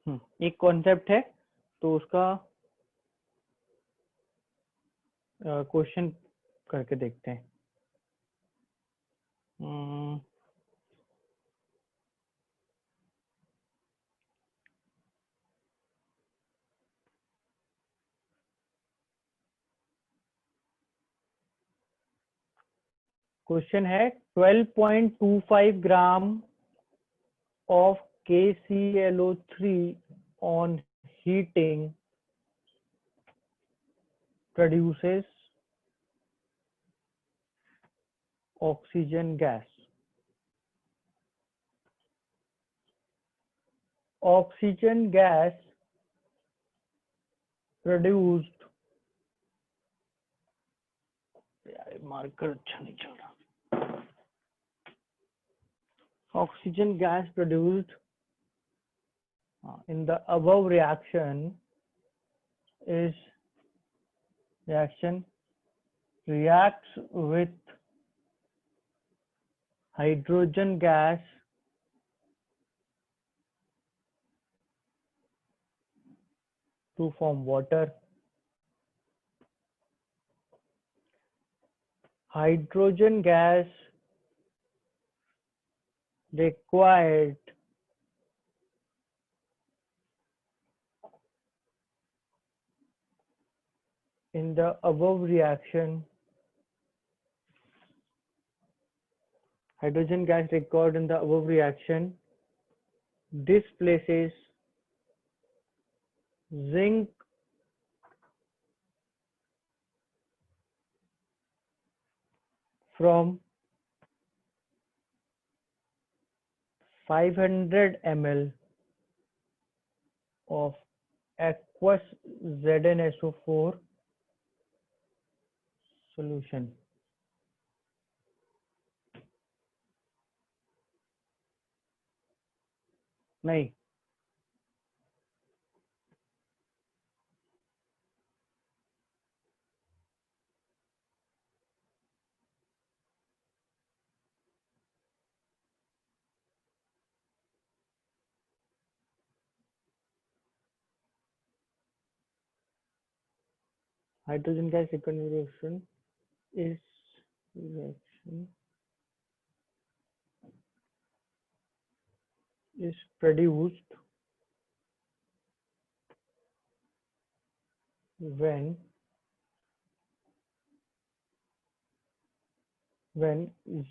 एक कॉन्सेप्ट है, तो उसका क्वेश्चन करके देखते हैं। क्वेश्चन है 12.25 ग्राम of KClO3 on heating produces oxygen gas. Oxygen gas produced, marker अच्छा नहीं चल रहा। Oxygen gas produced in the above reaction reacts with hydrogen gas to form water. Hydrogen gas required in the above reaction, hydrogen gas required in the above reaction displaces zinc from 500 ml of aqueous ZnSO4 solution. नहीं, hydrogen gas reaction is produced when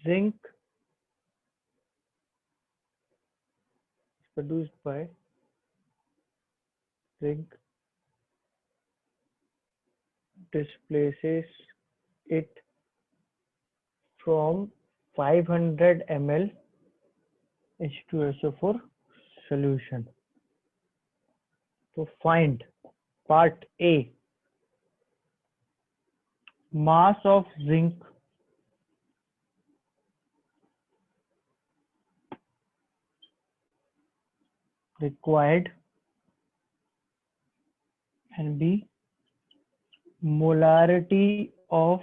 zinc is produced by zinc displaces it from 500 ml H2SO4 solution. So find part A, mass of zinc required, and B, molarity of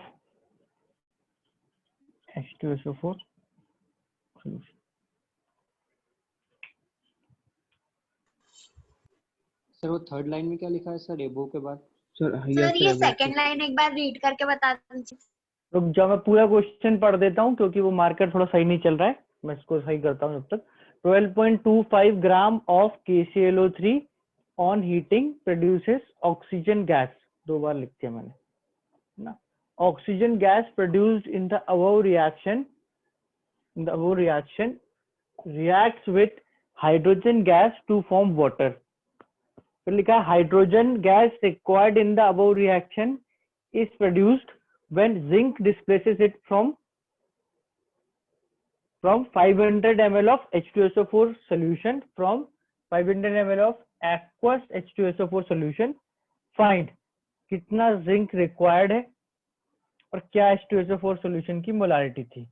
H2SO4 solution. Sir वो third line में क्या लिखा है sir एबो के बाद? Sir ये second line एक बार रीड करके बता दीजिए। रुक जाओ, मैं पूरा क्वेश्चन पढ़ देता हूँ क्योंकि वो मार्कर थोड़ा सही नहीं चल रहा है, मैं इसको सही करता हूँ जब तक। 12.25 gram of KClO3 on heating produces oxygen gas, 2 बार लिख दिया मैंने ना। Oxygen gas produced in the above reaction reacts with hydrogen gas to form water. फिर लिखा है hydrogen gas required in the above reaction is produced when zinc displaces it from 500 ml of H2SO4 solution from 500 ml of aqueous H2SO4 solution. Find कितना zinc required है और क्या H2SO4 solution की molarity थी।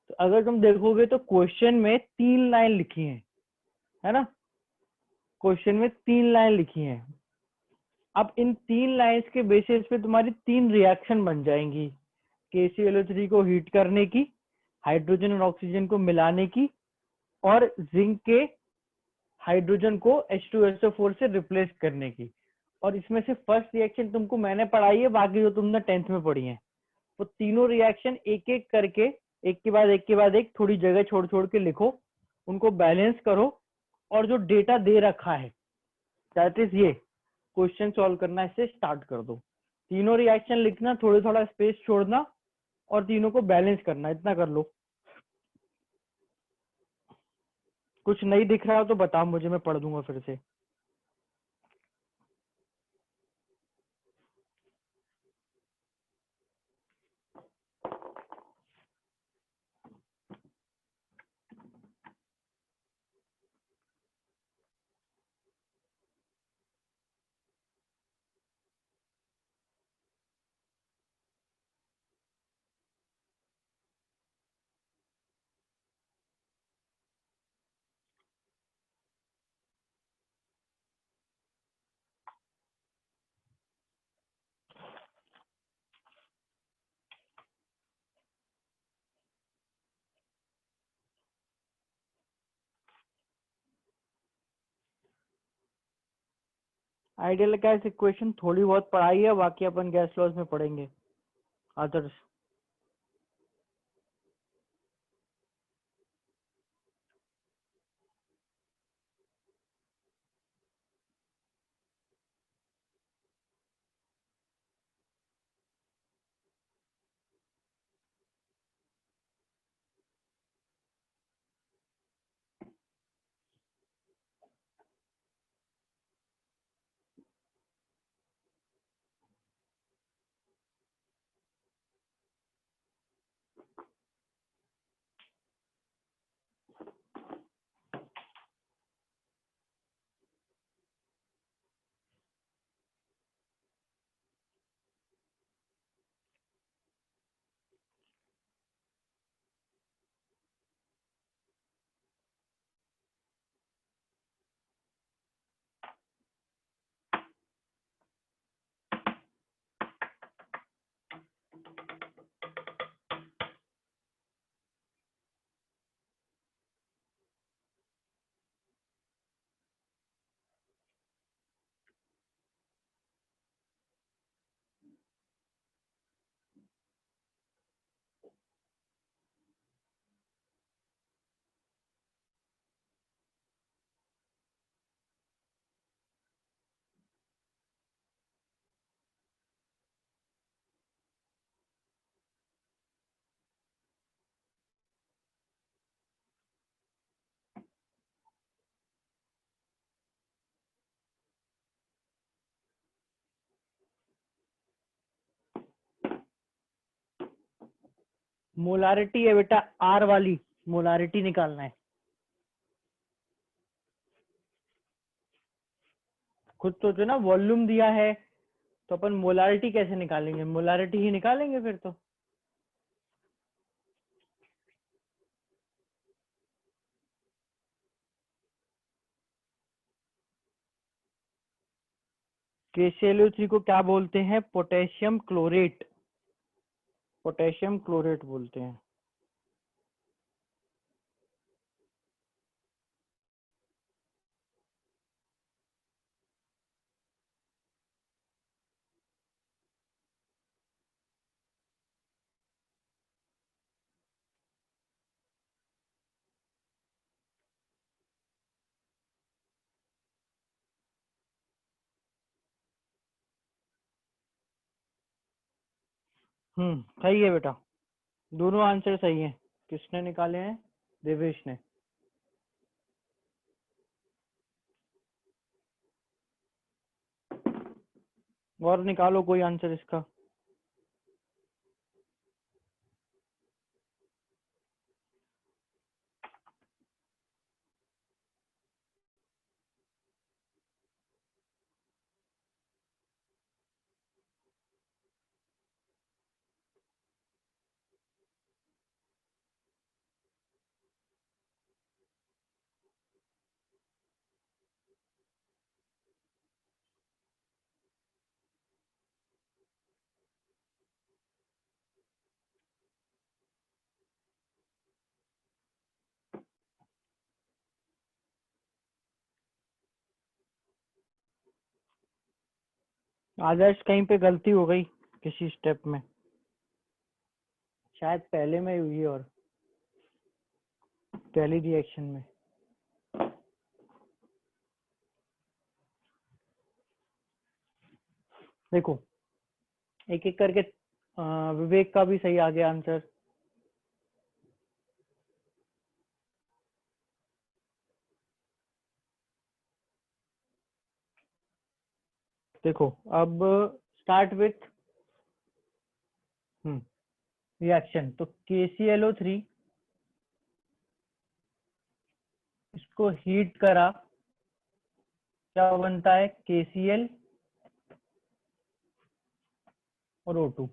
तो अगर तुम देखोगे तो क्वेश्चन में 3 लाइन लिखी है ना, क्वेश्चन में 3 लाइन लिखी हैं। अब इन 3 लाइंस के बेसिस पे तुम्हारी 3 रिएक्शन बन जाएंगी, KClO3 को हीट करने की, हाइड्रोजन और ऑक्सीजन को मिलाने की, और जिंक के हाइड्रोजन को H2SO4 से रिप्लेस करने की। और इसमें से फर्स्ट रिएक्शन तुमको मैंने पढ़ाई है, बाकी जो तुमने 10th में पढ़ी है वो तीनों रिएक्शन एक एक करके, एक के बाद एक के बाद एक, थोड़ी जगह छोड़ छोड़ के लिखो, उनको बैलेंस करो, और जो डेटा दे रखा है दैट इज ये क्वेश्चन सॉल्व करना, इससे स्टार्ट कर दो। तीनों रिएक्शन लिखना, थोड़ा थोड़ा स्पेस छोड़ना, और तीनों को बैलेंस करना, इतना कर लो। कुछ नहीं दिख रहा हो तो बताओ मुझे, मैं पढ़ दूंगा फिर से। आइडियल गैस इक्वेशन थोड़ी बहुत पढ़ाई है, बाकी अपन गैस लॉज में पढ़ेंगे अदर्स। मोलारिटी है बेटा, आर वाली मोलारिटी निकालना है। खुद सोचो ना, वॉल्यूम दिया है तो अपन मोलारिटी कैसे निकालेंगे? मोलारिटी ही निकालेंगे फिर तो। KClO3 को क्या बोलते हैं? पोटेशियम क्लोरेट, पोटेशियम क्लोरेट बोलते हैं। सही है बेटा, दोनों आंसर सही हैं। किसने निकाले हैं? देवेश ने। और निकालो कोई आंसर इसका। आदर्श कहीं पे गलती हो गई किसी स्टेप में, शायद पहले में हुई और पहली रिएक्शन में। देखो एक एक करके विवेक का भी सही आ गया आंसर। देखो अब स्टार्ट विथ रिएक्शन। तो KClO3 इसको हीट करा, क्या बनता है? KCl और O2।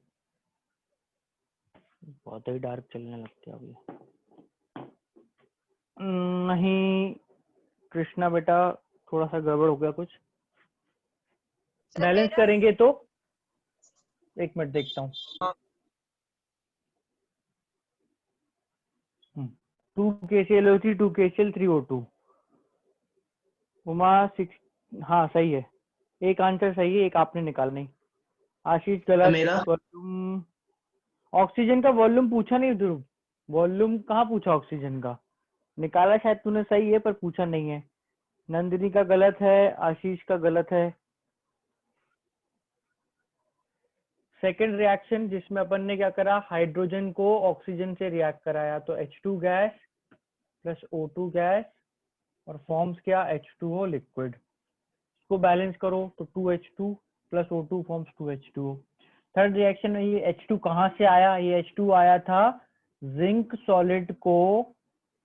बहुत ही डार्क चलने लगती है अभी। नहीं कृष्णा बेटा, थोड़ा सा गड़बड़ हो गया कुछ। बैलेंस करेंगे तो एक मिनट देखता हूँ। 2 KClO3 2 KCl3 O2। उमा 6, हाँ सही है, एक आंसर सही है, एक आपने निकाल नहीं। आशीष गलत। मेरा वॉल्यूम, ऑक्सीजन का वॉल्यूम पूछा नहीं ध्रुव, वॉल्यूम कहाँ पूछा ऑक्सीजन का? निकाला शायद तूने, सही है पर पूछा नहीं है। नंदिनी का गलत है, आशीष का गलत है। सेकेंड रिएक्शन जिसमें अपन ने क्या करा, हाइड्रोजन को ऑक्सीजन से रिएक्ट कराया, तो H2 gas plus O2 gas और फॉर्म्स क्या, H2O लिक्विड। इसको बैलेंस करो तो 2H2 plus O2 forms 2H2O। Third reaction में ये H2 कहाँ से आया? ये H2 आया था जिंक सॉलिड को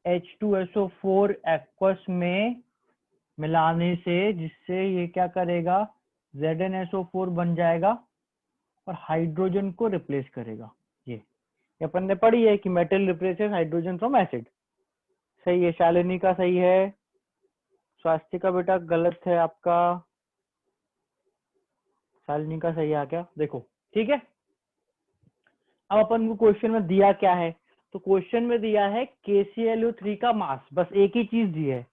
H2SO4 एक्वस में मिलाने से, जिससे ये क्या करेगा, ZnSO4 बन जाएगा और हाइड्रोजन को रिप्लेस करेगा। ये अपन ने पढ़ी है कि metal replaces hydrogen from acid. सही है, शालिनी का सही है। स्वास्थ्य का बेटा गलत है आपका, शालिनी का सही आ गया। देखो ठीक है, अब अपन को क्वेश्चन में दिया क्या है? तो क्वेश्चन में दिया है KClO3 का मास, बस एक ही चीज दी है।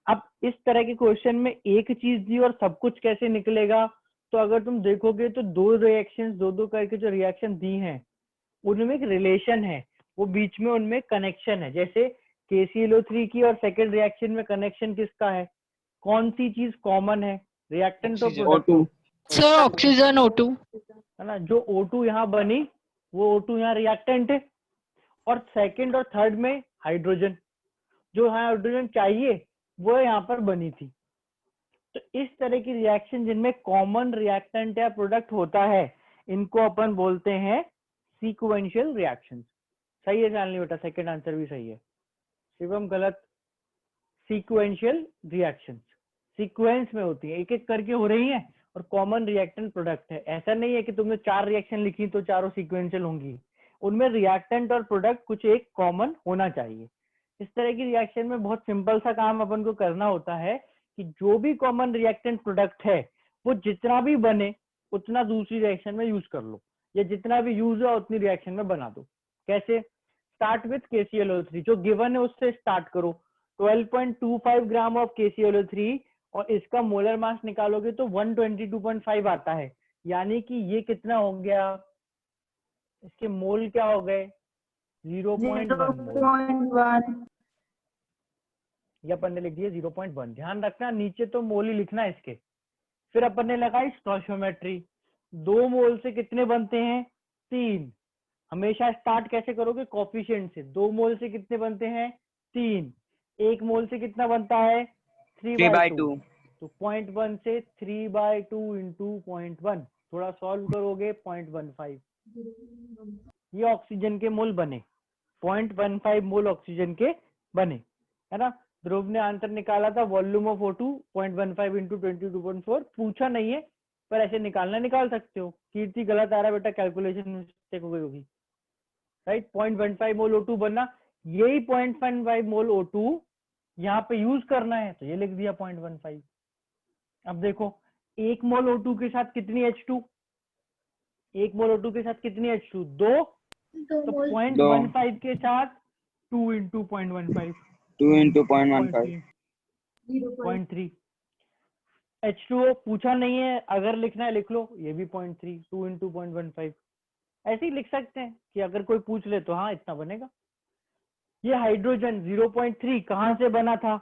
अब इस तरह के क्वेश्चन में एक चीज दी और सब कुछ कैसे निकलेगा? तो अगर तुम देखोगे तो दो रिएक्शंस, दो करके जो रिएक्शन दी हैं उनमें एक रिलेशन है, वो बीच में उनमें कनेक्शन है। जैसे KClO3 की और सेकेंड रिएक्शन में कनेक्शन किसका है? कौन सी चीज कॉमन है? रिएक्टेंट और प्रोडक्ट? Sir oxygen O2। है ना, जो O2 यहाँ बनी वो O2 यहाँ रिएक्टेंट है, और सेकंड और थर्ड में हाइड्रोजन, जो हाइड्रोजन चाहिए वो यहाँ पर बनी थी। तो इस तरह की रिएक्शन जिनमें कॉमन रिएक्टेंट या प्रोडक्ट होता है, इनको अपन बोलते हैं सीक्वेंशियल रिएक्शंस। सही है शालिनी बेटा, सेकंड आंसर भी सही है। शिवम गलत। सीक्वेंशियल रिएक्शंस सीक्वेंस में होती है, एक एक करके हो रही हैं और कॉमन रिएक्टेंट प्रोडक्ट है। ऐसा नहीं है कि तुमने 4 रिएक्शन लिखी तो चारों सीक्वेंशियल होंगी, उनमें रिएक्टेंट और प्रोडक्ट कुछ एक कॉमन होना चाहिए। इस तरह की रिएक्शन में बहुत सिंपल सा काम अपन को करना होता है कि जो भी कॉमन रिएक्टेंट प्रोडक्ट है वो जितना भी बने उतना दूसरी रिएक्शन में यूज कर लो, या जितना भी यूज हो उतनी रिएक्शन में बना दो। कैसे? स्टार्ट विथ KClO3, जो गिवन है उससे स्टार्ट करो। 12.25 ग्राम ऑफ KClO3 और इसका मोलर मास निकालोगे तो 122.5 आता है, यानी कि ये कितना हो गया, इसके मोल क्या हो गए, 0.1 मोल। ये अपन ने लिख दिया 0.1। ध्यान रखना नीचे तो मोल ही लिखना है इसके। फिर अपन ने लगाई स्टोइचियोमेट्री, 2 मोल से कितने बनते हैं, 3। हमेशा स्टार्ट कैसे करोगे, कोफिशिएंट से। 2 मोल से कितने बनते हैं, 3। 1 मोल से कितना बनता है, 3/2। तो 0.1 से 3/2 इंटू 0.1, थोड़ा सॉल्व करोगे 0.15। ये ऑक्सीजन के मोल बने, 0.15 मोल ऑक्सीजन के बने, है ना। ध्रुव ने आंसर निकाला था वॉल्यूम ऑफ O2 0.15 इंटू 22.4। पूछा नहीं है पर ऐसे निकालना निकाल सकते हो। कीर्ति गलत आ रहा है बेटा, कैलकुलेशन मिस्टेक हो गई होगी। राइट, 0.15 मोल O2 बनना, यही 0.15 मोल O2 यहाँ पे यूज करना है तो ये लिख दिया 0.15। अब देखो 1 मोल O2 के साथ कितनी H2, 1 मोल O2 के साथ कितनी H2, 2। तो 0.15 के साथ 2 इंटू 0.15, 2 into 0.15 0.3। H2O पूछा नहीं है, अगर लिखना है लिख लो, ये भी 0.3 2 into 0.15 ऐसे ही लिख सकते हैं कि अगर कोई पूछ ले तो हाँ इतना बनेगा। ये हाइड्रोजन 0.3 कहाँ से बना था,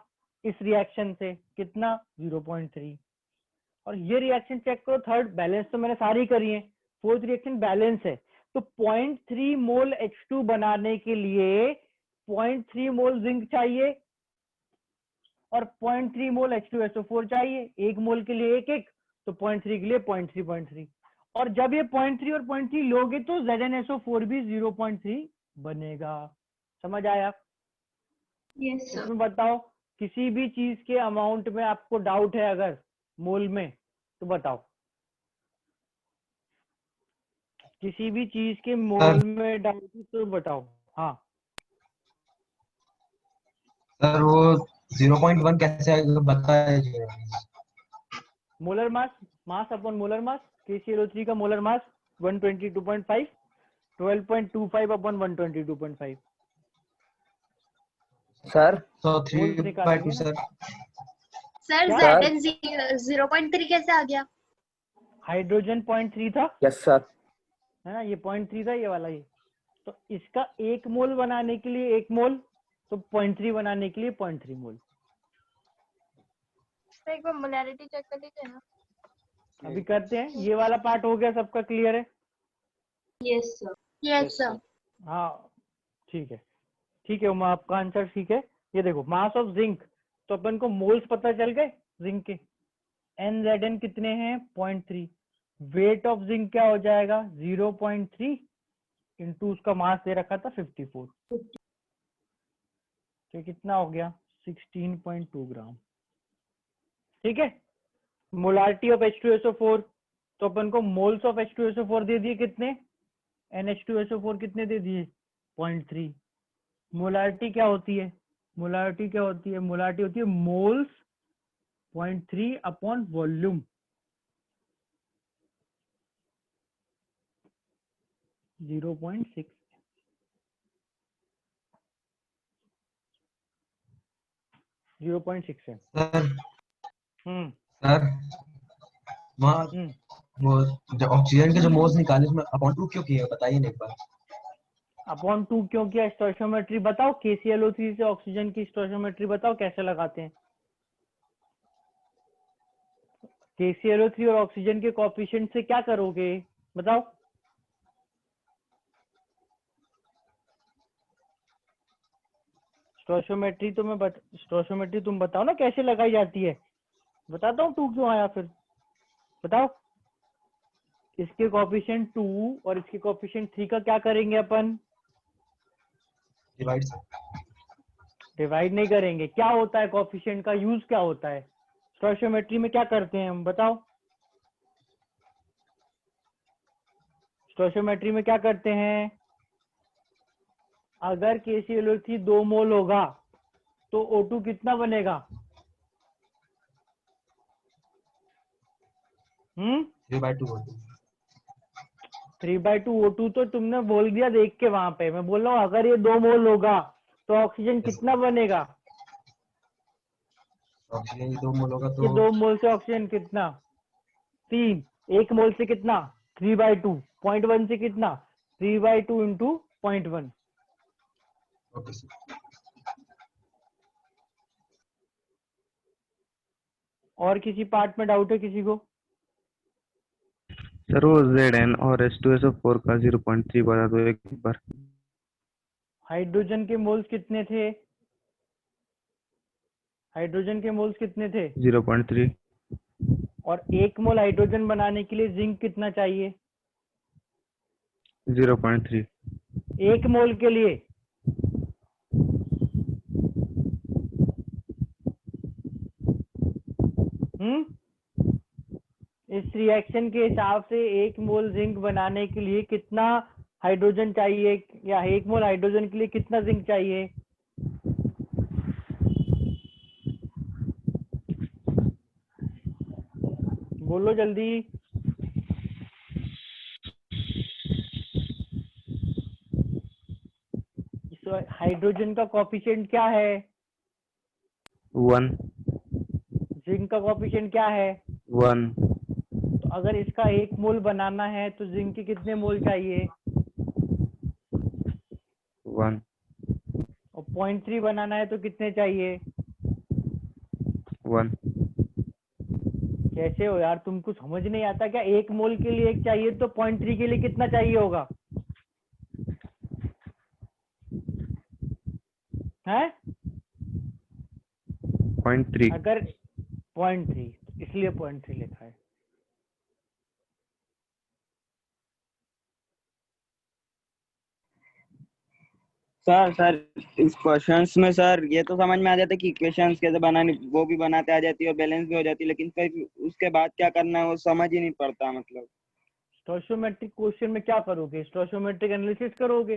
इस रिएक्शन से, कितना 0.3। और ये रिएक्शन चेक करो, थर्ड बैलेंस तो मैंने सारी करी है, फोर्थ रिएक्शन बैलेंस है, तो 0.3 मोल H2 बनाने के लिए 0.3 मोल जिंक चाहिए और 0.3 मोल H2SO4 चाहिए, एक मोल के लिए एक एक, तो 0.3 के लिए 0.3 और जब ये 0.3 और 0.3 लोगे तो ZnSO4 भी 0.3 बनेगा। समझ आया? Yes sir. इसमें बताओ किसी भी चीज के अमाउंट में आपको डाउट है अगर मोल में, तो बताओ किसी भी चीज के मोल में डाउट है तो बताओ। हाँ सर वो 0.1 कैसे आएगा बताइए। Molar mass, mass upon molar mass, KClO3 का मोलर मास 122.5, 12.25 अपॉन 122.5 सर तो मोल्स 3/2 निकालेंगे ना। सर। सर क्या? Zn 0.3 कैसे आ गया? हाइड्रोजन 0.3 था, यस सर। है ना, ये 0.3 था ये वाला, ये तो इसका एक मोल बनाने के लिए एक मोल, तो 0.3 बनाने के लिए 0.3 मोल। तो एक बार मोलैरिटी चेक कर लीजिए ना। अभी करते हैं, ये वाला पार्ट हो गया, सबका क्लियर है? Yes sir. Yes sir. हाँ ठीक है, ठीक है उमा, आपका आंसर ठीक है। ये देखो मास ऑफ जिंक, तो अपन को मोल्स पता चल गए जिंक के, NZn कितने हैं 0.3, वेट ऑफ जिंक क्या हो जाएगा 0.3 इंटू उसका मास दे रखा था 54, तो कितना हो गया 16.2 ग्राम। ठीक है, मोलारिटी ऑफ H2SO4, तो अपन को मोल्स ऑफ H2SO4 दे दिए कितने, NH2SO4 कितने दे दिए 0.3। मोलारिटी क्या होती है, मोलारिटी क्या होती है, मोलारिटी होती है मोल्स 0.3 अपॉन वॉल्यूम, 0.6 0.6 है। सर हम्म सर वहाँ हम्म वो जो ऑक्सीजन के जो मोल्स निकाले उसमें अपॉन 2 क्यों किए बताइए ना एक बार। अपॉन 2 क्यों किया, स्टोइचियोमेट्री बताओ, KClO3 से ऑक्सीजन की स्टोइचियोमेट्री बताओ कैसे लगाते हैं। KClO3 और ऑक्सीजन के कोएफिशिएंट से क्या करोगे बताओ। स्टोइचियोमेट्री तो मैं स्टोइचियोमेट्री तुम बताओ ना कैसे लगाई जाती है, बताता हूँ 2 क्यों आया, फिर बताओ। इसके कोएफिशिएंट 2 और इसके कोएफिशिएंट 3 का क्या करेंगे अपन, डिवाइड। डिवाइड नहीं करेंगे। क्या होता है कोएफिशिएंट का यूज, क्या होता है स्टोइचियोमेट्री में, क्या करते हैं हम बताओ। स्टोइचियोमेट्री में क्या करते हैं, अगर KClO3 2 मोल होगा तो O2 कितना बनेगा, 3/2 3/2 O2 तो तुमने बोल दिया देख के वहां पे, मैं बोल रहा हूँ अगर ये 2 मोल होगा तो ऑक्सीजन कितना बनेगा, ऑक्सीजन 2 मोल होगा ये तो 2 मोल से ऑक्सीजन कितना 3, 1 मोल से कितना 3/2, 0.1 से कितना 3/2 इंटू 0.1। Okay sir. और किसी पार्ट में डाउट है किसी को? सर वो Zn और H2SO4 का 0.3 बता दो एक बार। हाइड्रोजन के मोल्स कितने थे, हाइड्रोजन के मोल्स कितने थे, 0.3। और 1 मोल हाइड्रोजन बनाने के लिए जिंक कितना चाहिए 0.3। 1 मोल के लिए, इस रिएक्शन के हिसाब से 1 मोल जिंक बनाने के लिए कितना हाइड्रोजन चाहिए, या 1 मोल हाइड्रोजन के लिए कितना जिंक चाहिए, बोलो जल्दी। हाइड्रोजन का कोएफिशिएंट क्या है, 1। जिंक का कोएफिशिएंट क्या है वन तो अगर इसका 1 मोल बनाना है तो जिंक के कितने मोल चाहिए? वन और 0.3 बनाना है तो कितने चाहिए? वन कैसे हो यार, तुमको समझ नहीं आता क्या? 1 मोल के लिए 1 चाहिए तो 0.3 के लिए कितना चाहिए होगा? है 0.3 अगर 0.3, इसलिए 0.3 लिखा है। सर इस क्वेश्चंस में सर ये तो समझ में आ जाता है कि इक्वेशंस कैसे बनानी, वो भी बनाते आ जाती है और बैलेंस भी हो जाती है, लेकिन फिर उसके बाद क्या करना है वो समझ ही नहीं पड़ता। मतलब स्टोइकोमेट्रिक क्वेश्चन में क्या करोगे? स्टोइकोमेट्रिक एनालिसिस करोगे।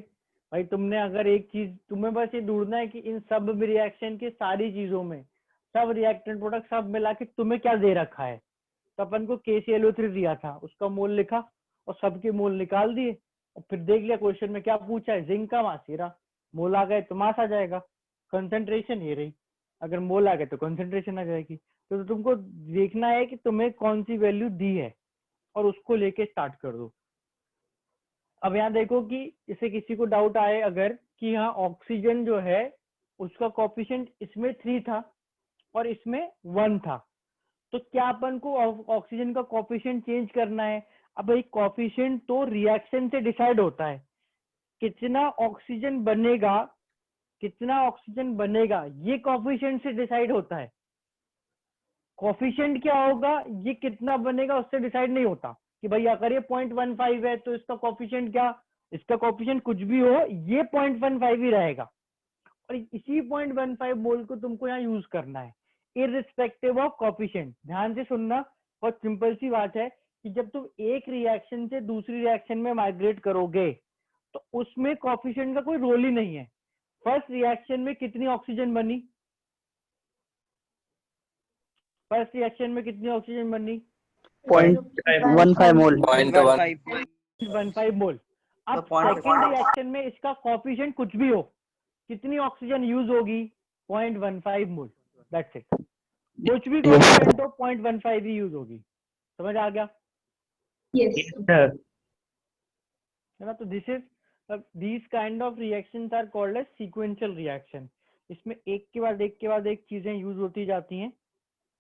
भाई तुमने अगर एक चीज, तुम्हें बस ये ढूंढना है कि इन सब रिएक्शन की सारी चीजों में, सब रिएक्टेंट प्रोडक्ट सब मिला के तुम्हें क्या दे रखा है। तो अपन को KClO3 दिया था, उसका मोल लिखा और सबके मोल निकाल दिए और फिर देख लिया क्वेश्चन में क्या पूछा है, जिंक का मास। हीरा मोल आ गए तो मास आ जाएगा, कंसंट्रेशन ये रही, अगर मोल आ गए तो कंसंट्रेशन आ जाएगी। तो तुमको देखना है कि तुम्हें कौन सी वैल्यू दी है और उसको लेके स्टार्ट कर दो। अब यहाँ देखो कि इसे किसी को डाउट आए अगर कि यहाँ ऑक्सीजन जो है उसका कॉफिशिएंट इसमें 3 था और इसमें 1 था, तो क्या अपन को ऑक्सीजन का कॉफिशिएंट चेंज करना है? अब भाई कॉफिशिएंट तो रिएक्शन से डिसाइड होता है, कितना ऑक्सीजन बनेगा, कितना ऑक्सीजन बनेगा ये कॉफिशिएंट से डिसाइड होता है। कॉफिशिएंट क्या होगा, ये कितना बनेगा उससे डिसाइड नहीं होता कि भाई अगर ये 0.15 है तो इसका कॉफिशिएंट क्या, इसका कॉफिशिएंट कुछ भी हो ये 0.15 ही रहेगा। और इसी 0.15 मोल को तुमको यहाँ यूज करना है इररिस्पेक्टिव ऑफ कॉफिशिएंट। ध्यान से सुनना, बहुत सिंपल सी बात है कि जब तुम एक रिएक्शन से दूसरी रिएक्शन में माइग्रेट करोगे तो उसमें कॉफिशिएंट का कोई रोल ही नहीं है। फर्स्ट रिएक्शन में कितनी ऑक्सीजन बनी, फर्स्ट रिएक्शन में कितनी ऑक्सीजन बनी? 0.15 मोल। 0.15 मोल। अब सेकंड रिएक्शन में इसका कॉफिशिएंट कुछ भी हो, कितनी ऑक्सीजन यूज होगी? 0.15 मोल। That's it. कुछ भी कॉफिशिएंट हो 0.15 ही यूज होगी। समझ आ गया? Yes. है ना? तो this is these kind of reactions are called as sequential reaction। इसमें एक के बाद एक के बाद एक चीजें यूज होती जाती हैं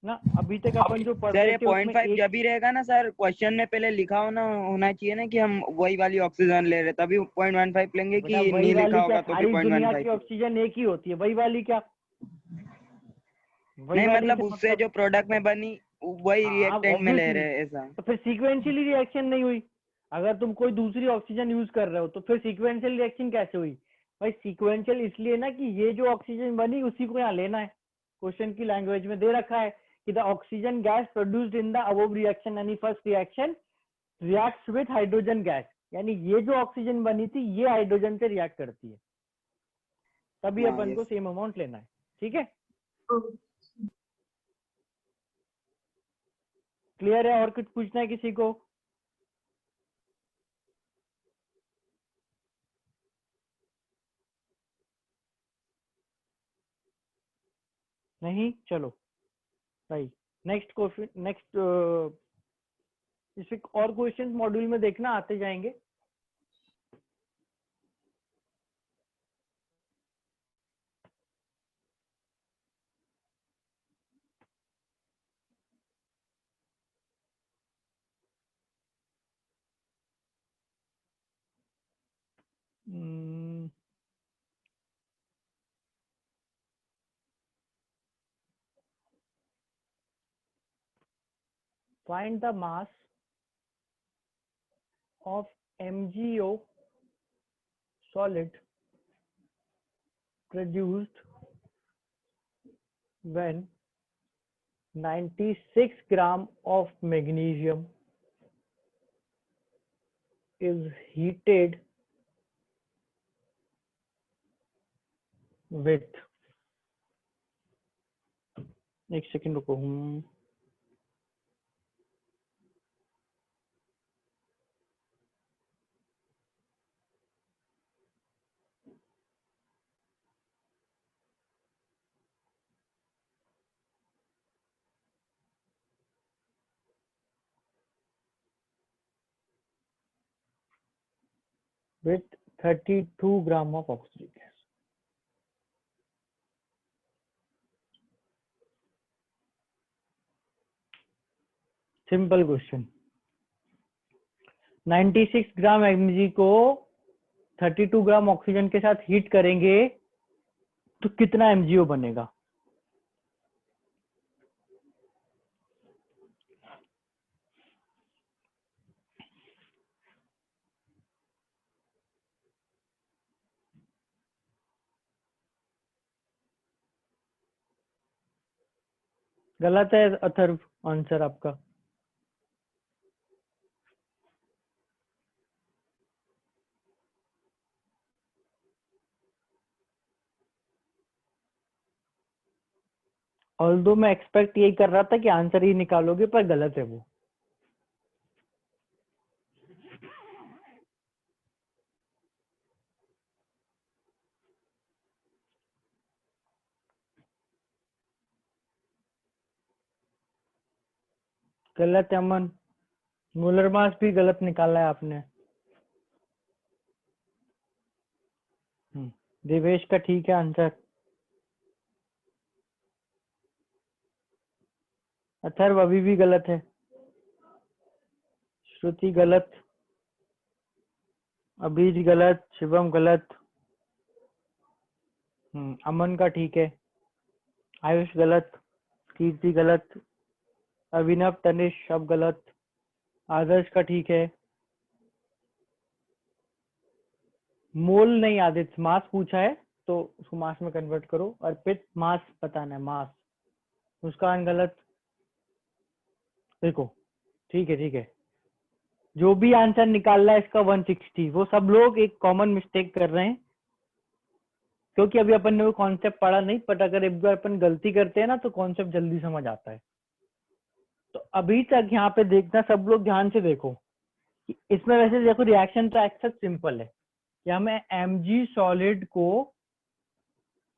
ना। अभी तक अपन जो पढ़ सर रहे ये थे उसमें 0.5 एक, जब भी रहेगा ना सर, क्वेश्चन में पहले लिखा होना चाहिए ना कि हम वही वाली ऑक्सीजन ले रहे, तभी 0.15 लेंगे बेटा कि वही नहीं वाली लिखा क्या, होगा तो भी सारी दुनिया की 0.15। ऑक्सीजन एक ही होती है, वही वाली क्या, वही नहीं वाली मतलब से उससे मतलब। जो प्रोडक्ट में बनी वही हाँ रिएक्टेंट में ले ऑब्वियसली, रहे हैं ऐसा। तो फिर सीक्वेंशियली रिएक्शन नहीं हुई। अगर तुम कोई दूसरी ऑक्सीजन यूज कर रहे हो तो फिर सीक्वेंशियल रिएक्शन कैसे हुई? भाई सीक्वेंशियल इसलिए ना कि ये जो ऑक्सीजन बनी उसी को यहाँ लेना है। क्वेश्चन की लैंग्वेज में दे रखा है कि the oxygen gas produced in the above reaction यानी first reaction reacts with hydrogen gas, यानी ये जो ऑक्सीजन बनी थी ये हाइड्रोजन से रिएक्ट करती है, तभी हाँ अपन को यस। सेम अमाउंट लेना है। ठीक है, क्लियर है? और कुछ पूछना है किसी को? नहीं, चलो भाई नेक्स्ट क्वेश्चन, नेक्स्ट इसे और क्वेश्चन मॉड्यूल में देखना आते जाएंगे। Find the mass of MgO solid produced when 96 gram of magnesium is heated with, एक सेकंड रुको, with 32 gram of oxygen gas. Simple question. 96 gram mg को 32 ग्राम ऑक्सीजन के साथ हीट करेंगे तो कितना MgO बनेगा? गलत है अथर्व आंसर आपका। ऑल्दो मैं एक्सपेक्ट यही कर रहा था कि आंसर ही निकालोगे, पर गलत है वो। गलत है अमन। मोलर मास भी गलत निकाला है आपने। देवेश का ठीक है आंसर। अथर्व अभी भी गलत है। श्रुति गलत, अभीज गलत, शिवम गलत। अमन का ठीक है। आयुष गलत, कीर्ति गलत, अभिनव तनिष सब गलत। आदर्श का ठीक है। मोल नहीं आदित्य, मास पूछा है तो उसको मास में कन्वर्ट करो। अर्पित मास बताना है, मास। मुस्कान गलत। देखो ठीक है ठीक है, जो भी आंसर निकाल रहा है इसका 160, वो सब लोग एक कॉमन मिस्टेक कर रहे हैं, क्योंकि अभी अपन ने वो कॉन्सेप्ट पढ़ा नहीं। बट अगर एक बार अपन गलती करते हैं ना तो कॉन्सेप्ट जल्दी समझ आता है। तो अभी तक यहाँ पे देखना, सब लोग ध्यान से देखो कि इसमें वैसे देखो रिएक्शन तो एक्सेस सिंपल है कि हमें Mg सॉलिड को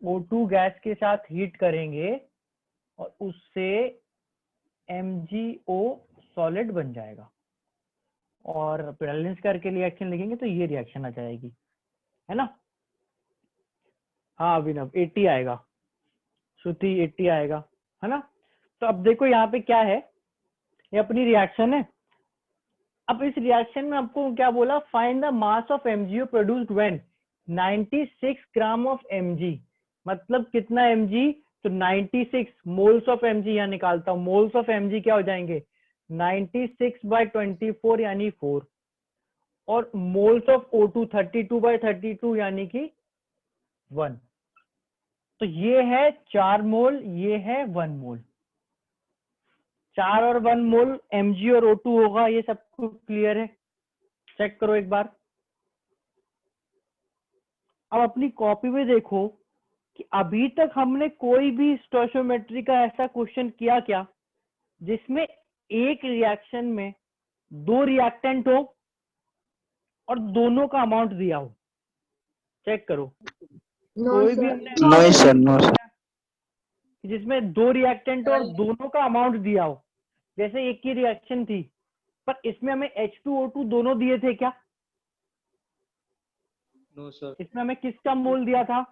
O2 गैस के साथ हीट करेंगे और उससे MgO सॉलिड बन जाएगा, और बैलेंस करके रिएक्शन लिखेंगे तो ये रिएक्शन आ जाएगी, है ना। हाँ अभिनव 80 आएगा, श्रुति 80 आएगा, है ना। तो अब देखो यहाँ पे क्या है, ये अपनी रिएक्शन है। अब इस रिएक्शन में आपको क्या बोला, find the mass of MgO produced when 96 gram of Mg, मतलब कितना Mg, तो 96 मोल्स ऑफ Mg यहाँ निकालता हूँ। मोल्स ऑफ Mg क्या हो जाएंगे, 96/24 यानी 4, और मोल्स ऑफ O2 32/32 यानी कि 1। तो ये है 4 मोल, ये है 1 मोल। 4 और 1 मोल Mg और O2 होगा, ये सबको क्लियर है। चेक करो एक बार। अब अपनी कॉपी में देखो कि अभी तक हमने कोई भी स्टोइचियोमेट्री का ऐसा क्वेश्चन किया क्या जिसमें एक रिएक्शन में 2 रिएक्टेंट हो और दोनों का अमाउंट दिया हो। चेक करो। कोई भी हमने नो सर, नो सर। जिसमें 2 रिएक्टेंट और दोनों का अमाउंट दिया हो, जैसे एक की रिएक्शन थी, पर इसमें हमें H2O2 दोनों दिए थे क्या? नो सर, इसमें हमें किसका मोल दिया था?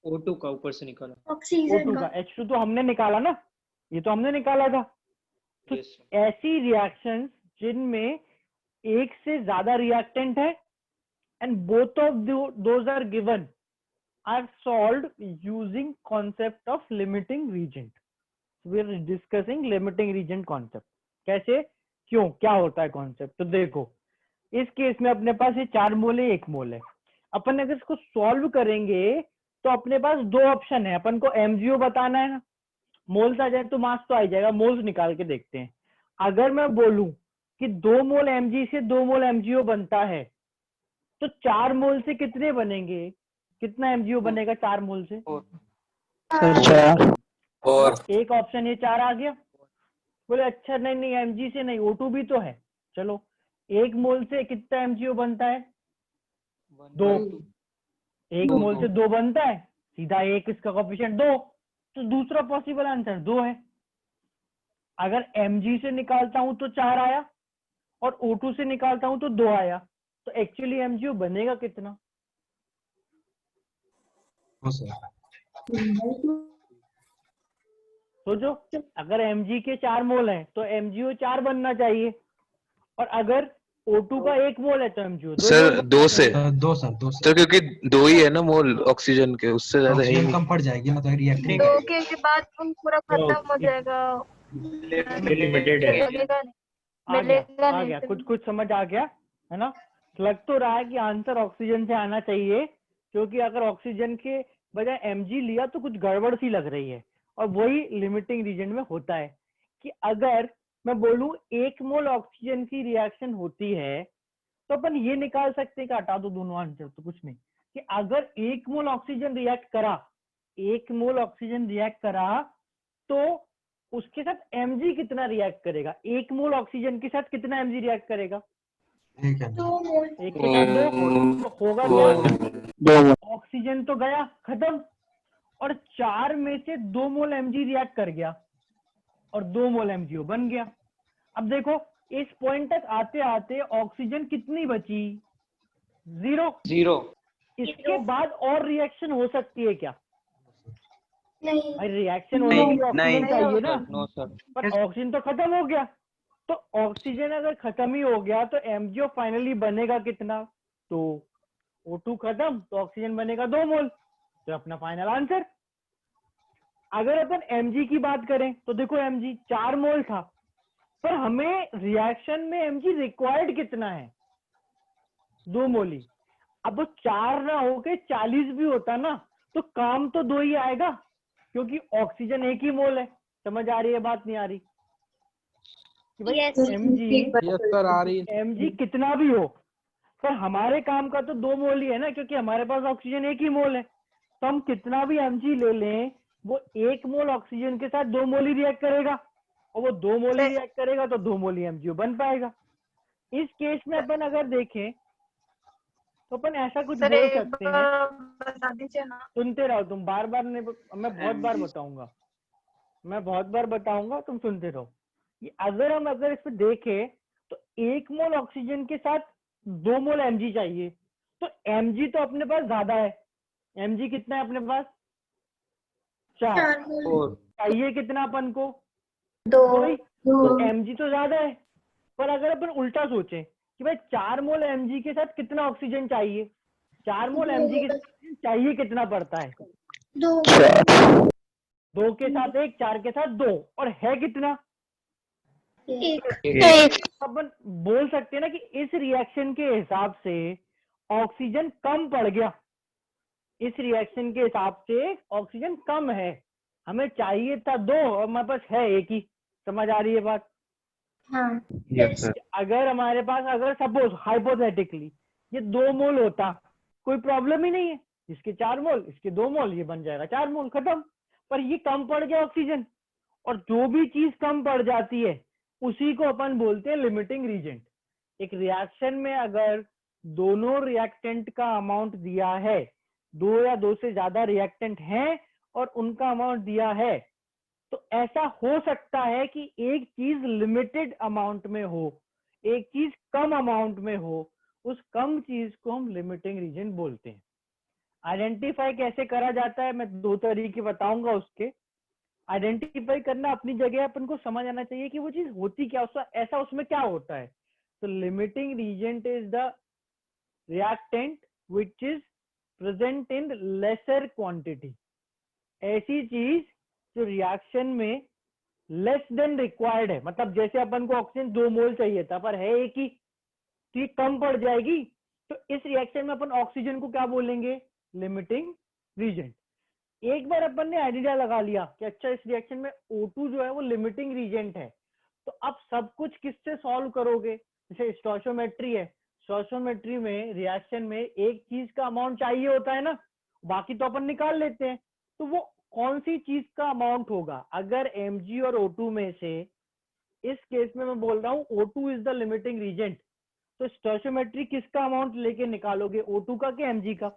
O2 का ऊपर से निकाला। ऑक्सीजन O2 का। का। H2 तो हमने निकाला ना, ये तो हमने निकाला था। तो यस सर। ऐसी रिएक्शंस जिनमें एक से ज्यादा रिएक्टेंट है and both of those are given are solved using concept of limiting reagent. We are discussing limiting reagent concept. कैसे, क्यों, क्या होता है कॉन्सेप्ट। तो देखो इस केस में अपने पास ये 4 मोल है, 1 मोल है। अपन अगर इसको सॉल्व करेंगे तो अपने पास 2 ऑप्शन है। अपन को MgO बताना है ना, मोल्स आ जाए तो मास तो आ जाएगा। मोल्स निकाल के देखते हैं। अगर मैं बोलूं कि 2 मोल Mg से 2 मोल MgO बनता है, तो 4 मोल से कितने बनेंगे, कितना MgO बनेगा 4 मोल से? और एक ऑप्शन ये 4 आ गया। बोले अच्छा नहीं नहीं, Mg से नहीं, O2 भी तो है। चलो 1 मोल से कितना MgO बनता है? 2। 1 मोल से 2 बनता है, सीधा 1 इसका कोएफिशिएंट 2, तो दूसरा पॉसिबल आंसर 2 है। अगर Mg से निकालता हूं तो 4 आया और O2 से निकालता हूं तो 2 आया। तो एक्चुअली MgO बनेगा कितना? हो सर। सोचो, अगर Mg के 4 मोल हैं तो MgO 4 बनना चाहिए, और अगर O2 का 1 मोल है तो MgO 2 सर मोल बनना 2 से चाहिए। दो सर, तो क्योंकि 2 ही है ना मोल ऑक्सीजन के, उससे ज्यादा है ही ऑक्सीजन नहीं। कम पड़ जाएगी, मतलब रिएक्ट नहीं दो करेगी। के बाद तुम पूरा खत्म हो जाएगा, लिमिटेड है। मिलेगा नहीं, आ गया मिलेगा आ नहीं गया, फिर। कुछ समझ आ गया है ना? लग तो रहा है कि आंसर ऑक्सीजन से आना चाहिए, क्योंकि अगर ऑक्सीजन के बजाय Mg लिया तो कुछ गड़बड़ सी लग रही है। और वही लिमिटिंग रीजन में होता है कि अगर मैं बोलूं 1 मोल ऑक्सीजन की रिएक्शन होती है, तो अपन ये निकाल सकते हैं कि हटा दो दोनों आंसर, तो कुछ नहीं, कि अगर 1 मोल ऑक्सीजन रिएक्ट करा, 1 मोल ऑक्सीजन रिएक्ट करा, तो उसके साथ Mg कितना रिएक्ट करेगा? 1 मोल ऑक्सीजन के साथ कितना Mg रिएक्ट करेगा? ठीक है। 1 के साथ 2, तो होगा क्या? ऑक्सीजन तो गया खत्म, और 4 में से 2 मोल Mg रिएक्ट कर गया और 2 मोल MgO बन गया। अब देखो, इस पॉइंट तक आते आते ऑक्सीजन कितनी बची? 0। इसके बाद और रिएक्शन हो सकती है क्या? नहीं। भाई रिएक्शन होने के लिए ऑक्सीजन नहीं, चाहिए ना, नो सर। पर ऑक्सीजन तो खत्म हो गया। तो ऑक्सीजन अगर खत्म ही हो गया तो MgO फाइनली बनेगा कितना? तो O2 खत्म तो ऑक्सीजन बनेगा 2 मोल, तो अपना फाइनल आंसर। अगर अपन Mg की बात करें तो देखो Mg 4 मोल था, पर हमें रिएक्शन में Mg रिक्वायर्ड कितना है? 2 मोल ही। अब वो 4 ना होके 40 भी होता ना, तो काम तो 2 ही आएगा, क्योंकि ऑक्सीजन 1 ही मोल है। समझ आ रही है बात, नहीं आ रही? कि भाई Yes. Mg कितना भी हो, पर हमारे काम का तो 2 मोल ही है ना, क्योंकि हमारे पास ऑक्सीजन 1 ही मोल है। तो हम कितना भी Mg ले लें, वो 1 मोल ऑक्सीजन के साथ 2 मोल ही रिएक्ट करेगा, और वो 2 मोल ही रिएक्ट करेगा तो 2 मोल ही MgO बन पाएगा। इस केस में अपन अगर देखें तो अपन ऐसा कुछ सर बोल एक सकते हैं, बार बता दीजिए ना। सुनते रहो तुम, बार बार नहीं, मैं बहुत बार बताऊंगा, तुम सुनते रहो। कि अगर इस पे देखें तो 1 मोल ऑक्सीजन के साथ 2 मोल Mg चाहिए, तो Mg तो अपने पास ज्यादा है। Mg कितना है अपने पास? 4। चाहिए कितना अपन को? 2 ही। तो Mg तो ज्यादा है, पर अगर अपन उल्टा सोचें कि भाई 4 मोल Mg के साथ कितना ऑक्सीजन चाहिए, 4 मोल Mg के साथ ऑक्सीजन चाहिए कितना पड़ता है? 2 के साथ 1, 4 के साथ 2, और है कितना? 1। अपन बोल सकते हैं ना कि इस रिएक्शन के हिसाब से ऑक्सीजन कम पड़ गया, इस रिएक्शन के हिसाब से ऑक्सीजन कम है, हमें चाहिए था 2 और हमारे पास है 1 ही। समझ आ रही है बात? हाँ। Yes sir. अगर हमारे पास, अगर सपोज हाइपोथेटिकली ये 2 मोल होता, कोई प्रॉब्लम ही नहीं है, इसके 4 मोल इसके 2 मोल, ये बन जाएगा 4 मोल, खत्म। पर ये कम पड़ गया ऑक्सीजन, और जो भी चीज कम पड़ जाती है उसी को अपन बोलते हैं लिमिटिंग रीजेंट। एक रिएक्शन में अगर दोनों रिएक्टेंट का अमाउंट दिया है, 2 या 2 से ज्यादा रिएक्टेंट हैं और उनका अमाउंट दिया है, तो ऐसा हो सकता है कि एक चीज लिमिटेड अमाउंट में हो, एक चीज कम अमाउंट में हो, उस कम चीज को हम लिमिटिंग रीजन बोलते हैं। आइडेंटिफाई कैसे करा जाता है मैं 2 तरीके बताऊंगा उसके। आइडेंटिफाई करना अपनी जगह, अपन को समझ आना चाहिए कि वो चीज होती क्या, ऐसा उसमें क्या होता है। तो limiting reagent is the reactant which is present in lesser quantity. ऐसी चीज जो रिएक्शन में लेस देन रिक्वायर्ड है, मतलब जैसे अपन को ऑक्सीजन 2 मोल चाहिए था पर है 1 ही, तो ये कम पड़ जाएगी, तो इस रिएक्शन में अपन ऑक्सीजन को क्या बोलेंगे? Limiting reagent. एक बार अपन ने आइडिया लगा लिया कि अच्छा इस रिएक्शन में O2 जो है वो लिमिटिंग रीजेंट है, तो अब सब कुछ किससे सॉल्व करोगे? जैसे स्टोइचियोमेट्री है, स्टोइचियोमेट्री में रिएक्शन में एक चीज का अमाउंट चाहिए होता है ना, बाकी तो अपन निकाल लेते हैं, तो वो कौन सी चीज का अमाउंट होगा? अगर Mg और O2 में से, इस केस में मैं बोल रहा हूँ O2 is the limiting reagent, तो स्टोइचियोमेट्री किसका अमाउंट लेके निकालोगे? O2 का कि Mg का?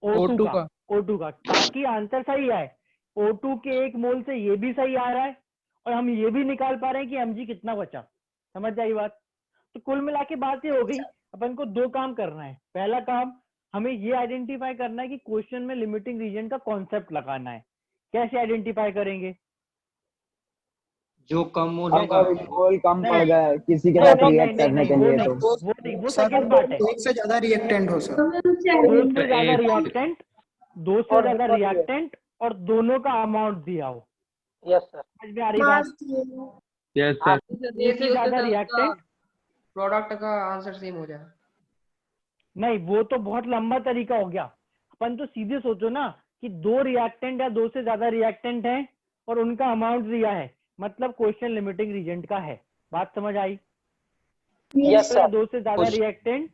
O2 का, ताकि आंसर सही आए। O2 के 1 मोल से ये भी सही आ रहा है, और हम ये भी निकाल पा रहे हैं कि Mg कितना बचा। समझ आई बात? तो कुल मिला के बात ये हो गई, अपन को दो काम करना है। पहला काम हमें ये आइडेंटिफाई करना है कि क्वेश्चन में लिमिटिंग रीजन का कॉन्सेप्ट लगाना है। कैसे आइडेंटिफाई करेंगे? जो कम मोल होगा मोल कम पड़ गया किसी के नहीं, साथ नहीं, रिएक्ट नहीं, करने नहीं, के वो लिए नहीं, तो वो सर सेकंड पार्ट है। एक से ज्यादा रिएक्टेंट हो सर। दो से ज्यादा एक। रिएक्टेंट, दो से ज्यादा रिएक्टेंट और दोनों का अमाउंट दिया हो। Yes sir. समझ में आ रही बात? Yes sir. दो से ज्यादा रिएक्टेंट, प्रोडक्ट का आंसर सेम हो जाए। नहीं वो तो बहुत लंबा तरीका हो गया। अपन तो सीधे सोचो ना कि दो रिएक्टेंट या दो से ज्यादा रिएक्टेंट हैं और उनका अमाउंट दिया है, मतलब क्वेश्चन लिमिटिंग रीजेंट का है। बात समझ आई? Yes sir. दो से ज्यादा रिएक्टेंट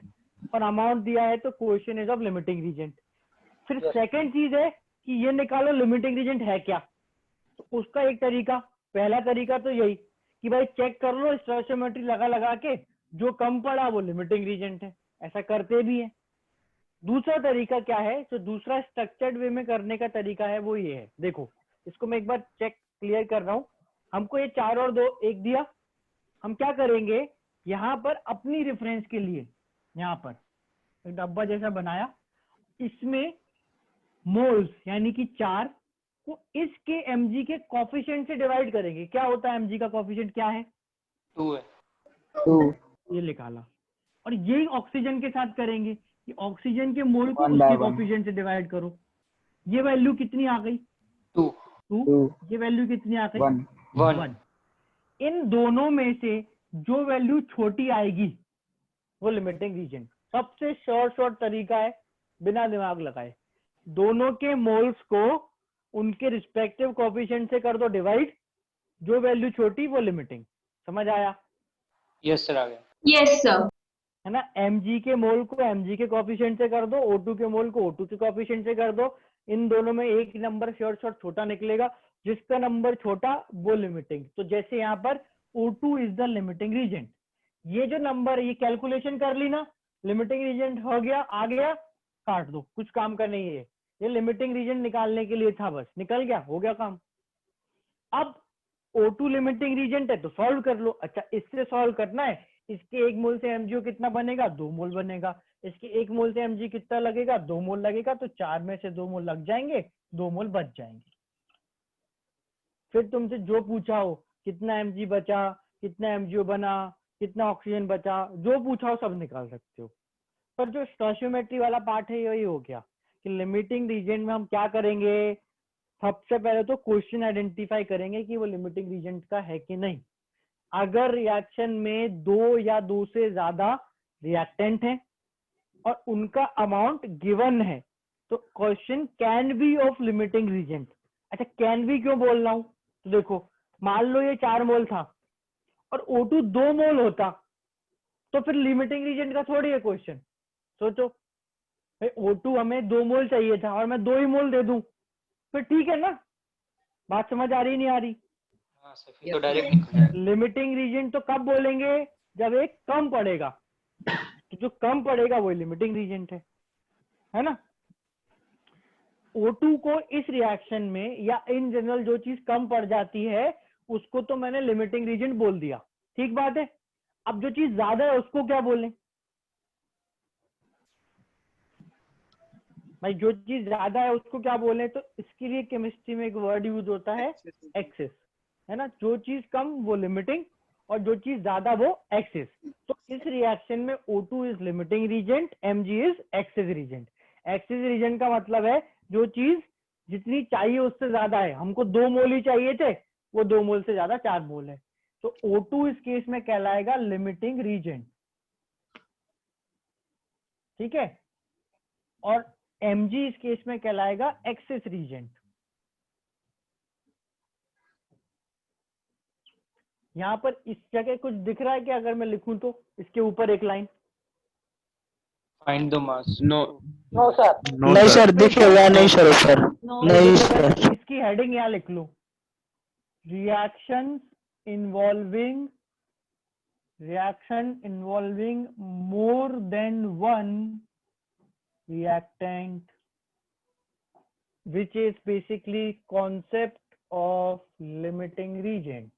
और अमाउंट दिया है तो question is of limiting reagent. फिर Yes. सेकंड चीज है कि ये निकालो लिमिटिंग रीजेंट है क्या। तो उसका एक तरीका, पहला तरीका तो यही कि भाई चेक कर लो स्टोइचियोमेट्री लगा लगा के, जो कम पड़ा वो लिमिटिंग रीजेंट है। ऐसा करते भी है। दूसरा तरीका क्या है, जो दूसरा स्ट्रक्चर्ड वे में करने का तरीका है वो ये है। देखो इसको मैं एक बार चेक क्लियर कर रहा हूँ। हमको ये 4 और 2 1 दिया, हम क्या करेंगे यहाँ पर अपनी रेफरेंस के लिए यहाँ पर एक डब्बा जैसा बनाया, इसमें मोल्स यानी कि 4 को इसके mg के कोफिशिएंट से डिवाइड करेंगे। क्या होता है mg का कोफिशिएंट, क्या है? 2 है। टू ये निकाला। और यही ऑक्सीजन के साथ करेंगे कि ऑक्सीजन के मोल को One by उसके one. कोफिशिएंट से डिवाइड करो। ये वैल्यू कितनी आ गई? 2 2। ये वैल्यू कितनी आ गई? 1 1। इन दोनों में से जो वैल्यू छोटी आएगी वो लिमिटिंग रीजन। सबसे शॉर्ट तरीका है बिना दिमाग लगाए, दोनों के मोल्स को उनके रिस्पेक्टिव कोफिशिएंट से कर दो डिवाइड, जो वैल्यू छोटी वो लिमिटिंग। समझ आया? यस सर आ गया। Yes sir. है ना? mg के मोल को mg के कोफिशिएंट से कर दो, O2 के मोल को O2 के कोफिशिएंट से कर दो। इन दोनों में एक नंबर शॉर्ट छोटा निकलेगा, जिसका नंबर छोटा वो लिमिटिंग। तो जैसे यहाँ पर O2 is the limiting reagent. ये जो नंबर ये कैलकुलेशन कर ली ना, लिमिटिंग रीजेंट हो गया, आ गया, काट दो, कुछ काम का नहीं है। ये लिमिटिंग रीजेंट निकालने के लिए था, बस निकल गया, हो गया काम। अब O2 लिमिटिंग रीजेंट है तो सॉल्व कर लो। अच्छा इससे सॉल्व करना है, इसके 1 मोल से MgO कितना बनेगा? 2 मोल बनेगा। इसके 1 मोल से Mg कितना लगेगा? 2 मोल लगेगा। तो 4 में से 2 मोल लग जाएंगे, 2 मोल बच जाएंगे। फिर तुमसे जो पूछा हो कितना Mg बचा, कितना MgO बना, कितना ऑक्सीजन बचा, जो पूछा हो सब निकाल सकते हो। पर जो स्टोइचियोमेट्री वाला पार्ट है यही हो गया कि लिमिटिंग रीजन में हम क्या करेंगे। सबसे पहले तो क्वेश्चन आइडेंटिफाई करेंगे कि वो लिमिटिंग रीजन का है कि नहीं। अगर रिएक्शन में 2 या 2 से ज्यादा रिएक्टेंट है और उनका अमाउंट गिवन है तो question can be of limiting reagent. अच्छा कैन बी क्यों बोल रहा हूं? तो देखो मान लो ये 4 मोल था और O2 2 मोल होता तो फिर लिमिटिंग रीजन का थोड़ी है क्वेश्चन। सोचो भाई O2 हमें 2 मोल चाहिए था और मैं 2 ही मोल दे दूं, फिर ठीक है ना? बात समझ आ रही नहीं आ रही? हाँ सर फिर तो डायरेक्ट निकल जाएगा। लिमिटिंग रीजन तो कब बोलेंगे? जब एक कम पड़ेगा। तो जो कम पड़ेगा वो लिमिटिंग रीजन है ना? O2 को इस रिएक्शन में या इन जनरल जो चीज कम पड़ जाती है उसको तो मैंने लिमिटिंग रीजन बोल दिया, ठीक बात है। अब जो चीज ज्यादा है उसको क्या बोलें भाई? जो चीज ज्यादा है उसको क्या बोलें? तो इसके लिए केमिस्ट्री में एक वर्ड यूज होता है एक्सेस, है ना? जो चीज कम वो लिमिटिंग और जो चीज ज्यादा वो एक्सेस। तो इस रिएक्शन में O2 is limiting reagent, Mg is excess reagent. Excess reagent का मतलब है जो चीज जितनी चाहिए उससे ज्यादा है। हमको 2 मोल ही चाहिए थे, वो 2 मोल से ज्यादा 4 मोल है। तो O2 इस केस में कहलाएगा लिमिटिंग रीजेंट, ठीक है। और Mg इस केस में कहलाएगा एक्सेस रीजेंट। यहां पर इस जगह कुछ दिख रहा है कि अगर मैं लिखूं तो इसके ऊपर एक line? Find the mass. No no sir. No नहीं सर सर दिखेगा नहीं सर ऊपर। नहीं सर। इसकी हेडिंग यहां लिख लो, reaction involving more than one reactant, which is basically concept of limiting reagent.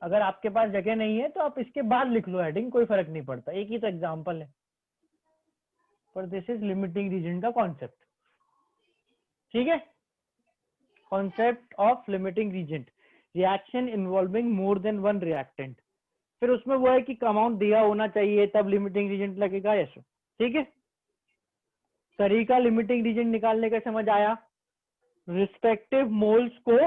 अगर आपके पास जगह नहीं है तो आप इसके बाद लिख लो हेडिंग, कोई फर्क नहीं पड़ता, एक ही तो एग्जांपल है, पर दिस इज लिमिटिंग रीजन का कॉन्सेप्ट। ठीक है, concept of limiting reagent, reaction involving more than one reactant. फिर उसमें वो है कि अमाउंट दिया होना चाहिए तब लिमिटिंग रीजन लगेगा, ऐसा। ठीक है, तरीका लिमिटिंग रीजन निकालने का समझ आया। रिस्पेक्टिव मोल्स को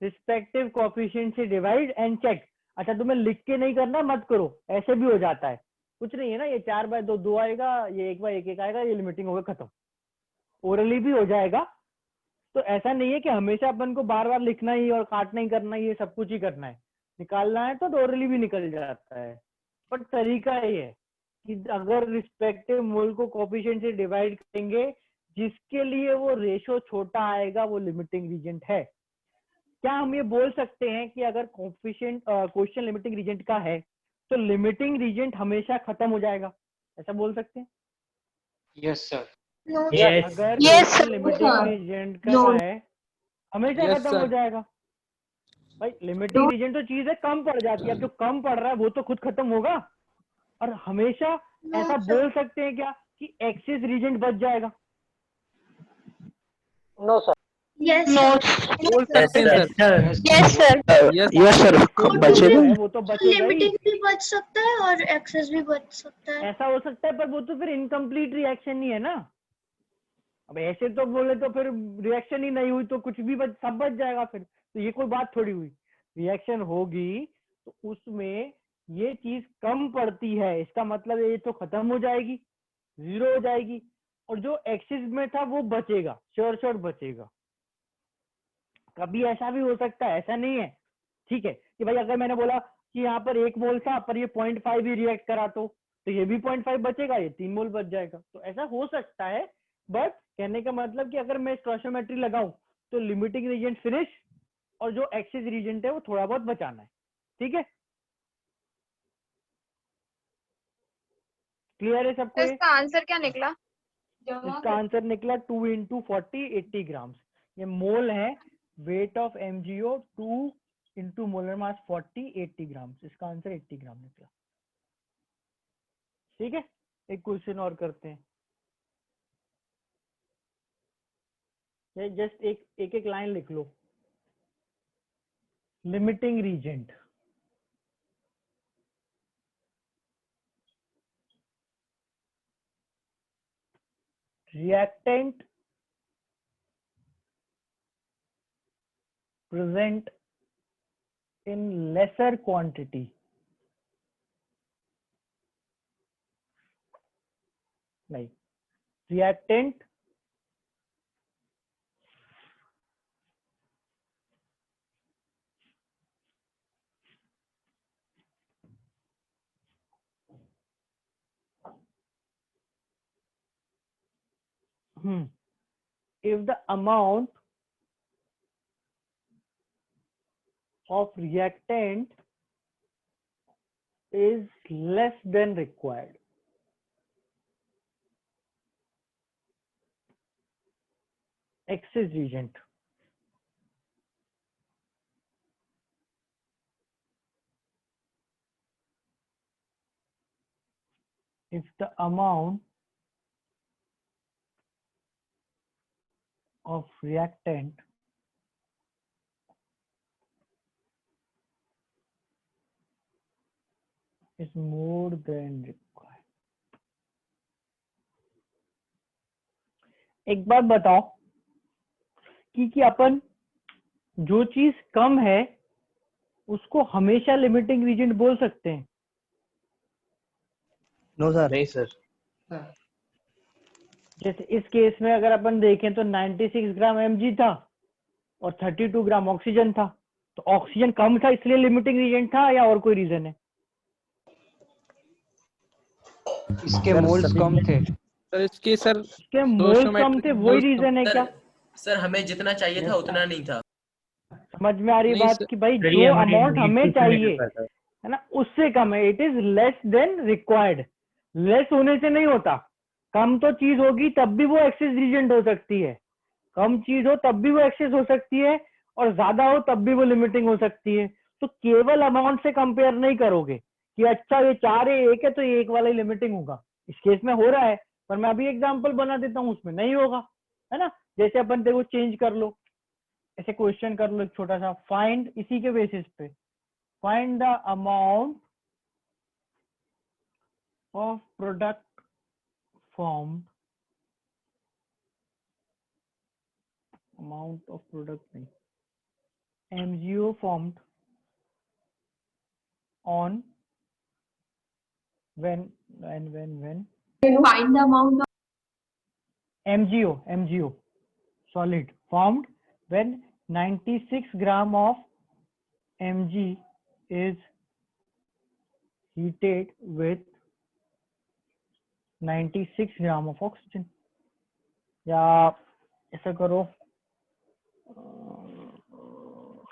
रिस्पेक्टिव कोएफिशिएंट से डिवाइड एंड चेक। अच्छा, तुम्हें लिख के नहीं करना, मत करो, ऐसे भी हो जाता है, कुछ नहीं है ना, ये 4/2 2 आएगा, ये 1/1 आएगा, ये लिमिटिंग होगा, खत्म। ओरली भी हो जाएगा, तो ऐसा नहीं है कि हमेशा अपन को बार बार लिखना ही और काटना ही करना ही, ये सब कुछ ही करना है। निकालना है तो ओरली भी निकल जाता है, पर तरीका ये है कि अगर रिस्पेक्टिव मोल को कोएफिशिएंट से डिवाइड करेंगे, जिसके लिए वो रेशो छोटा आएगा वो लिमिटिंग रीजन है। क्या हम ये बोल सकते हैं कि अगर कोएफिशिएंट क्वेश्चन लिमिटिंग रीजन का है तो लिमिटिंग रीजन हमेशा खत्म हो जाएगा, ऐसा बोल सकते हैं? Yes sir. नो अगर Yes, question sir. Limiting reagent का No. है हमेशा Yes, खत्म हो sir. जाएगा। भाई लिमिटिंग रीजन तो चीज है कम पड़ जाती है, अब जो कम पड़ रहा है वो तो खुद खत्म होगा। और हमेशा No, ऐसा sir. बोल सकते हैं क्या कि एक्सिस रीजन बच जाएगा? No sir. Yes, no sir. बोल सकते हैं sir. Yes sir, yes sir, फिर बचे जो तो है वो तो बचेगा ही। लिमिटिंग भी बच सकता है और एक्सेस भी बच सकता है। ऐसा हो सकता है, पर वो तो फिर इनकम्प्लीट रिएक्शन ही है ना। अब ऐसे तो बोले तो फिर रिएक्शन ही नहीं हुई तो कुछ भी सब बच जाएगा, फिर तो ये कोई बात थोड़ी हुई। रिएक्शन होगी तो उसमें ये चीज कम पड़ती है, इसका मतलब ये तो खत्म हो जाएगी, जीरो हो जाएगी, और जो एक्सिस में था वो बचेगा, श्योर बचेगा। कभी ऐसा भी हो सकता है, ऐसा नहीं है, ठीक है, कि भाई अगर मैंने बोला कि यहाँ पर 1 मोल था पर ये 0.5 ही रिएक्ट करा तो ये भी 0.5 बचेगा, ये 3 मोल बच जाएगा, तो ऐसा हो सकता है। बट कहने का मतलब कि अगर मैं स्टोइचियोमेट्री लगाऊं तो लिमिटिंग रीजन फिनिश और जो एक्सिस रीजन है वो थोड़ा बहुत बचाना है। ठीक है, क्लियर है सबको? तो ये इसका आंसर क्या निकला? इसका आंसर निकला 2 × 40 80 ग्राम। ये मोल है, weight of MgO 2 × molar mass 40 80 ग्राम। इसका आंसर 80 ग्राम निकला। ठीक है, एक क्वेश्चन और करते हैं। ये जस्ट एक लाइन लिख लो, limiting reagent. reactant present in lesser quantity like reactant if the amount of reactant is less than required. Excess reagent. If the amount of reactant is more than required. एक बात बताओ कि अपन जो चीज कम है उसको हमेशा लिमिटिंग रीजन बोल सकते हैं? नो सर, नहीं सर। जैसे इस केस में अगर अपन देखें तो 96 ग्राम Mg था और 32 ग्राम ऑक्सीजन था, तो ऑक्सीजन कम था इसलिए लिमिटिंग रीजन था या और कोई रीजन है? इसके मोल्स कम थे सर। इसके मोल्स कम थे, वही रीजन है क्या? सर हमें जितना चाहिए था उतना नहीं था। समझ में आ रही बात कि भाई जो अमाउंट हमें चाहिए है ना उससे कम है, it is less than required. Less होने से नहीं होता, कम तो चीज होगी तब भी वो एक्सेस रीजन हो सकती है, कम चीज हो तब भी वो एक्सेस हो सकती है, और ज्यादा हो तब भी वो लिमिटिंग हो सकती है। तो केवल अमाउंट से कंपेयर नहीं करोगे कि अच्छा ये 4 है 1 है तो ये 1 वाला ही लिमिटिंग होगा। इस केस में हो रहा है, पर मैं अभी एग्जांपल बना देता हूँ, उसमें नहीं होगा, है ना। जैसे अपन देखो चेंज कर लो, ऐसे क्वेश्चन कर लो एक छोटा सा, फाइंड, इसी के बेसिस पे find the amount of product form, amount of product नहीं, MGO formed on when Find the amount of MGO solid formed when 96 gram of Mg is heated with 96 gram of oxygen। या ऐसा करो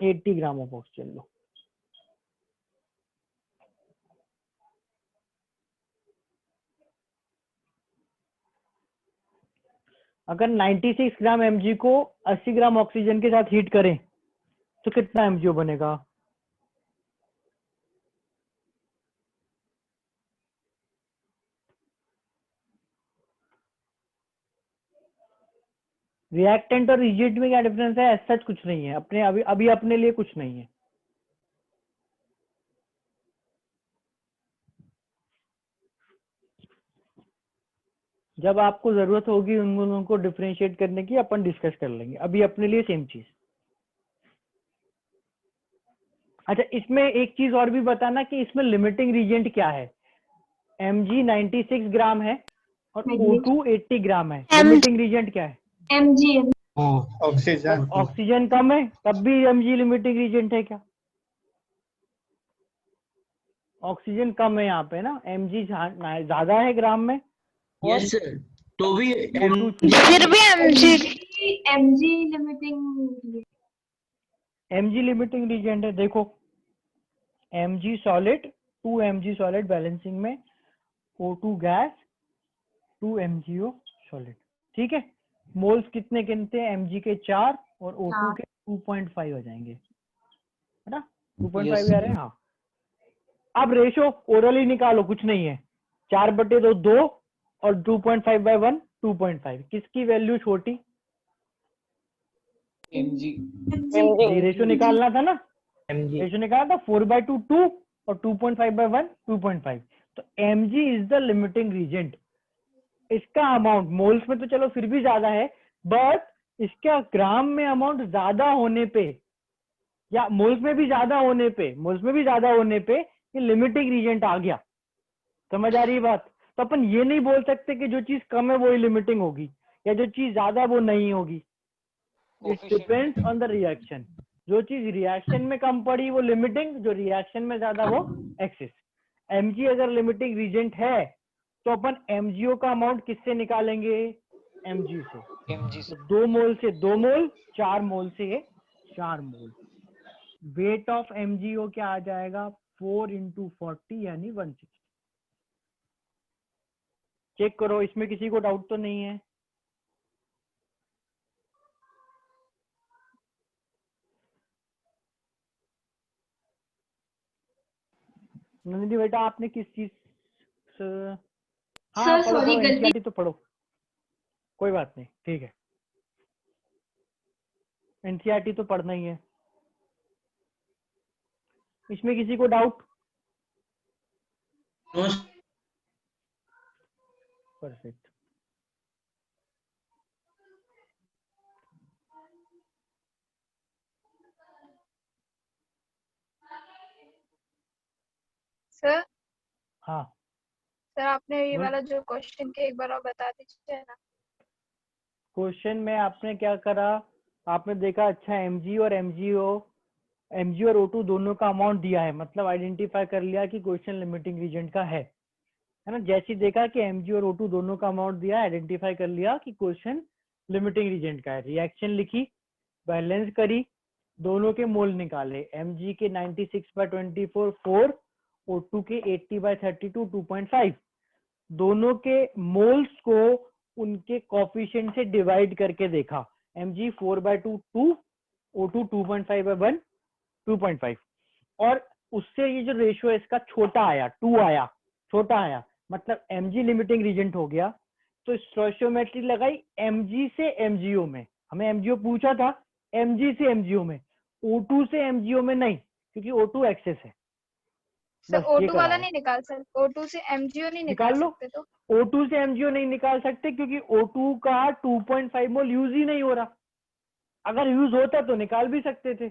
80 gram of oxygen लो। अगर 96 ग्राम Mg को 80 gram oxygen के साथ heat करें तो कितना MgO बनेगा? रिएक्टेंट और रिएजेंट में क्या डिफरेंस है? ऐसा कुछ नहीं है, अपने अभी अपने लिए कुछ नहीं है। जब आपको जरूरत होगी उन दोनों को डिफरेंशिएट करने की, अपन डिस्कस कर लेंगे। अभी अपने लिए सेम चीज। अच्छा, इसमें एक चीज और भी बताना कि इसमें लिमिटिंग रीजेंट क्या है। Mg 96 ग्राम है और O2 80 ग्राम है। लिमिटिंग रीजेंट क्या है? Mg ऑक्सीजन कम है तब भी Mg लिमिटिंग रीजेंट है क्या? ऑक्सीजन कम है यहाँ पे ना, Mg ज्यादा है ग्राम में। यस सर, तो भी फिर भी Mg limiting Mg limiting reagent है। देखो Mg solid 2 Mg solid balancing में, O2 गैस 2 MgO सॉलिड। ठीक है, मोल्स कितने गिनते हैं? Mg के 4 और O2 के 2.5 हो जाएंगे, है ना। 2.5 आ रहे हैं। हाँ, अब रेशो ओरली निकालो, कुछ नहीं है, 4/2 2 और 2.5/1 2.5। किसकी वैल्यू छोटी? Mg रेशो निकालना था ना, रेशो निकालना था। 4/2 2 और 2.5/1 2.5। तो Mg is the limiting reagent. इसका अमाउंट मोल्स में तो चलो फिर भी ज्यादा है, बट इसका ग्राम में अमाउंट ज्यादा होने पे या मोल्स में भी ज्यादा होने पे ये लिमिटिंग रीजेंट आ गया। समझ आ रही है बात? तो अपन ये नहीं बोल सकते कि जो चीज कम है वो ही लिमिटिंग होगी या जो चीज ज्यादा वो नहीं होगी। It depends on the reaction. जो चीज रिएक्शन में कम पड़ी वो लिमिटिंग, जो रिएक्शन में ज्यादा वो एक्सिस। Mg अगर लिमिटिंग रीजेंट है तो अपन MgO का अमाउंट किससे निकालेंगे? Mg से। 2 मोल से 2 मोल, 4 मोल से 4 मोल। वेट ऑफ MgO क्या आ जाएगा? 4 × 40 यानी 160। चेक करो, इसमें किसी को डाउट तो नहीं है? नंदिनी बेटा, आपने किस चीज हाँ सर पढ़ो, सॉरी पढ़ो, गलती NCERT तो पढ़ो, कोई बात नहीं, ठीक है। NCERT तो पढ़ना ही है। इसमें किसी को डाउट? परफेक्ट। सर हाँ सर आपने ये बोल। वाला जो क्वेश्चन के एक बार और बता दीजिए ना। क्वेश्चन में आपने क्या करा? आपने देखा अच्छा Mg और O2 दोनों का अमाउंट दिया है, मतलब आइडेंटिफाई कर लिया कि क्वेश्चन लिमिटिंग रीजेंट का है ना। जैसे देखा कि Mg और O2 दोनों का अमाउंट दिया, आइडेंटिफाई कर लिया कि क्वेश्चन लिमिटिंग रीजेंट का है। रिएक्शन लिखी, बैलेंस करी, दोनों के मोल निकाले। Mg के 96/24 4, O2 के 80/32 2.5। दोनों के मोल्स को उनके कोफिशिएंट से डिवाइड करके देखा। Mg 4/2 2, O2 2.5/1 2.5। और उससे ये जो रेशियो है इसका छोटा आया, 2 आया, छोटा आया, मतलब mg लिमिटिंग रीजेंट हो गया। तो स्टोइचियोमेट्री लगाई mg से mgo में, हमें mgo पूछा था, mg से mgo में, O2 से mgo में नहीं, क्योंकि O2 एक्सेस है। सर बस ये O2 वाला कराया। नहीं निकाल सकते, O2 से MgO नहीं निकाल निकाल लो। सकते तो? O2 से MgO नहीं निकाल सकते क्योंकि O2 का 2.5 मोल यूज ही नहीं हो रहा। अगर यूज होता तो निकाल भी सकते थे,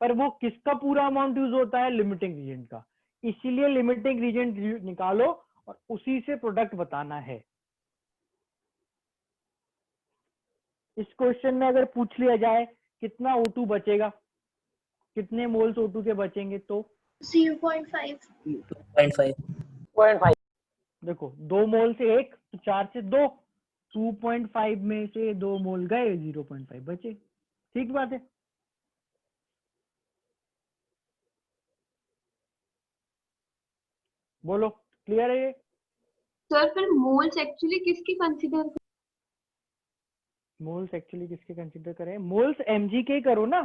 पर वो किसका पूरा अमाउंट यूज होता है? लिमिटिंग रीजेंट का। इसीलिए लिमिटिंग रीजेंट निकालो और उसी से प्रोडक्ट बताना है। इस क्वेश्चन में अगर पूछ लिया जाए कितना O2 बचेगा, कितने मोल्स O2 के बचेंगे, तो 0.5। 2.5 देखो 2 मोल से 1 तो 4 से 2, 2.5 में से 2 मोल गए, 0.5 बचे। ठीक बात है। बोलो, क्लियर है ये? सर फिर मोल्स एक्चुअली किसकी कंसीडर? मोल्स एक्चुअली किसके कंसीडर करें? मोल्स mg के ही करो ना,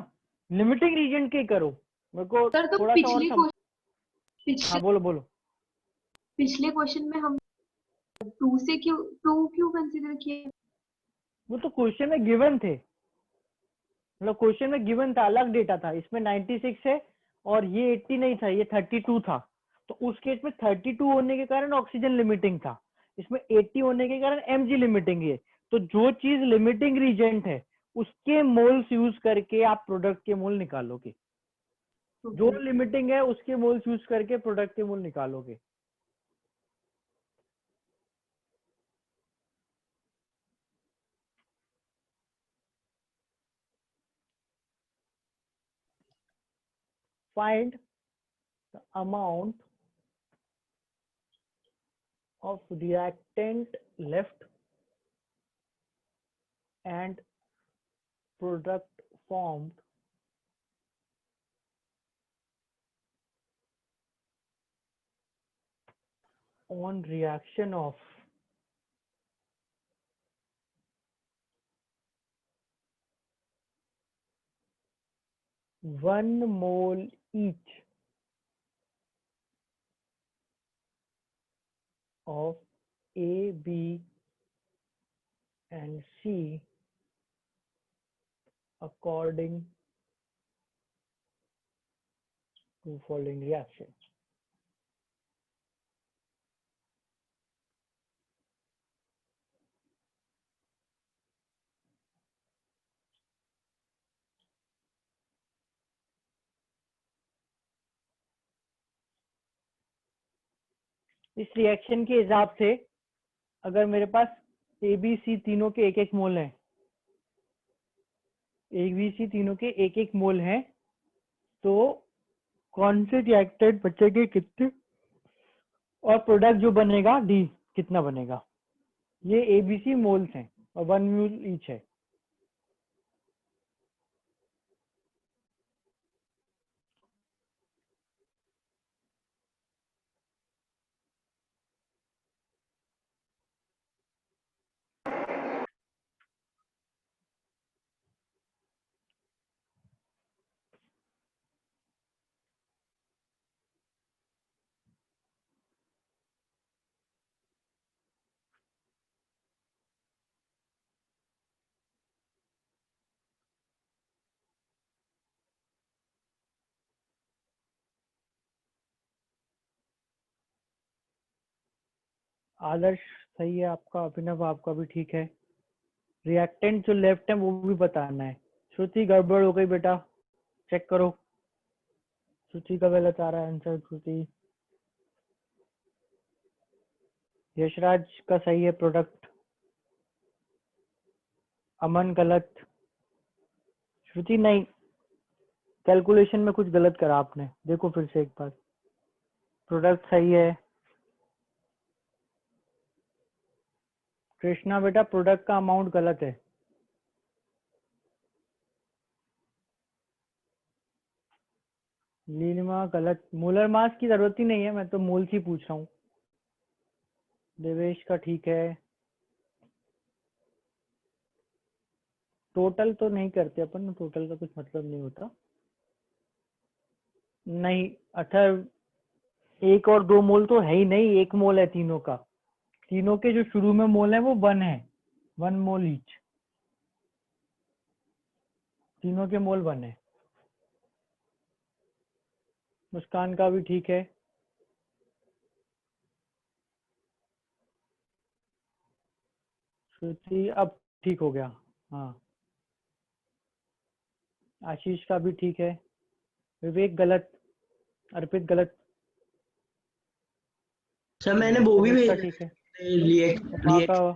लिमिटिंग रीजन के करो। मेरे को सर तो थोड़ा सा और हाँ बोलो बोलो। पिछले क्वेश्चन में हम 2 से क्यों 2 क्यों कंसीडर किए? वो तो क्वेश्चन में गिवन थे, मतलब क्वेश्चन में गिवन था, अलग डेटा था। इसमें 96 है और ये 80 नहीं था, ये 32 था। तो उस केस में 32 होने के कारण ऑक्सीजन लिमिटिंग था, इसमें 80 होने के कारण mg लिमिटिंग है। तो जो चीज लिमिटिंग रीजेंट है उसके मोल्स यूज करके आप प्रोडक्ट के मोल निकालोगे, जो लिमिटिंग है उसके मोल्स यूज करके प्रोडक्ट के मोल निकालोगे। Find the amount of reactant left and product formed on reaction of one mole each of A, B and C according to following reaction. इस रिएक्शन के हिसाब से अगर मेरे पास ए बी सी तीनों के एक एक मोल हैं, ए बी सी तीनों के एक एक मोल हैं, तो कौन से रिएक्टेंट बचेंगे कितने, और प्रोडक्ट जो बनेगा डी कितना बनेगा। ये एबीसी मोल्स हैं और 1 मोल ईच है। आदर्श सही है आपका, अभिनव आपका भी ठीक है। रिएक्टेंट जो लेफ्ट है वो भी बताना है। श्रुति गड़बड़ हो गई बेटा, चेक करो। श्रुति का गलत आ रहा है आंसर। श्रुति, यशराज का सही है प्रोडक्ट। अमन गलत। श्रुति नहीं, कैलकुलेशन में कुछ गलत करा आपने, देखो फिर से एक बार। प्रोडक्ट सही है। कृष्णा बेटा प्रोडक्ट का अमाउंट गलत है। नीलिमा गलत। मोलर मास की जरूरत ही नहीं है, मैं तो मोल्स ही पूछ रहा हूँ। देवेश का ठीक है। टोटल तो नहीं करते अपन, टोटल का कुछ मतलब नहीं होता। नहीं अथर, 1 और 2 मोल तो है ही नहीं, 1 मोल है तीनों का। तीनों के जो शुरू में मोल है वो 1 है, 1 मोल ईच। तीनों के मोल 1 है। मुस्कान का भी ठीक है। श्रुति अब ठीक हो गया। हाँ, आशीष का भी ठीक है। विवेक गलत, अर्पित गलत, सर मैंने वो भी तनिष्का भेजा ठीक है, उमा है, का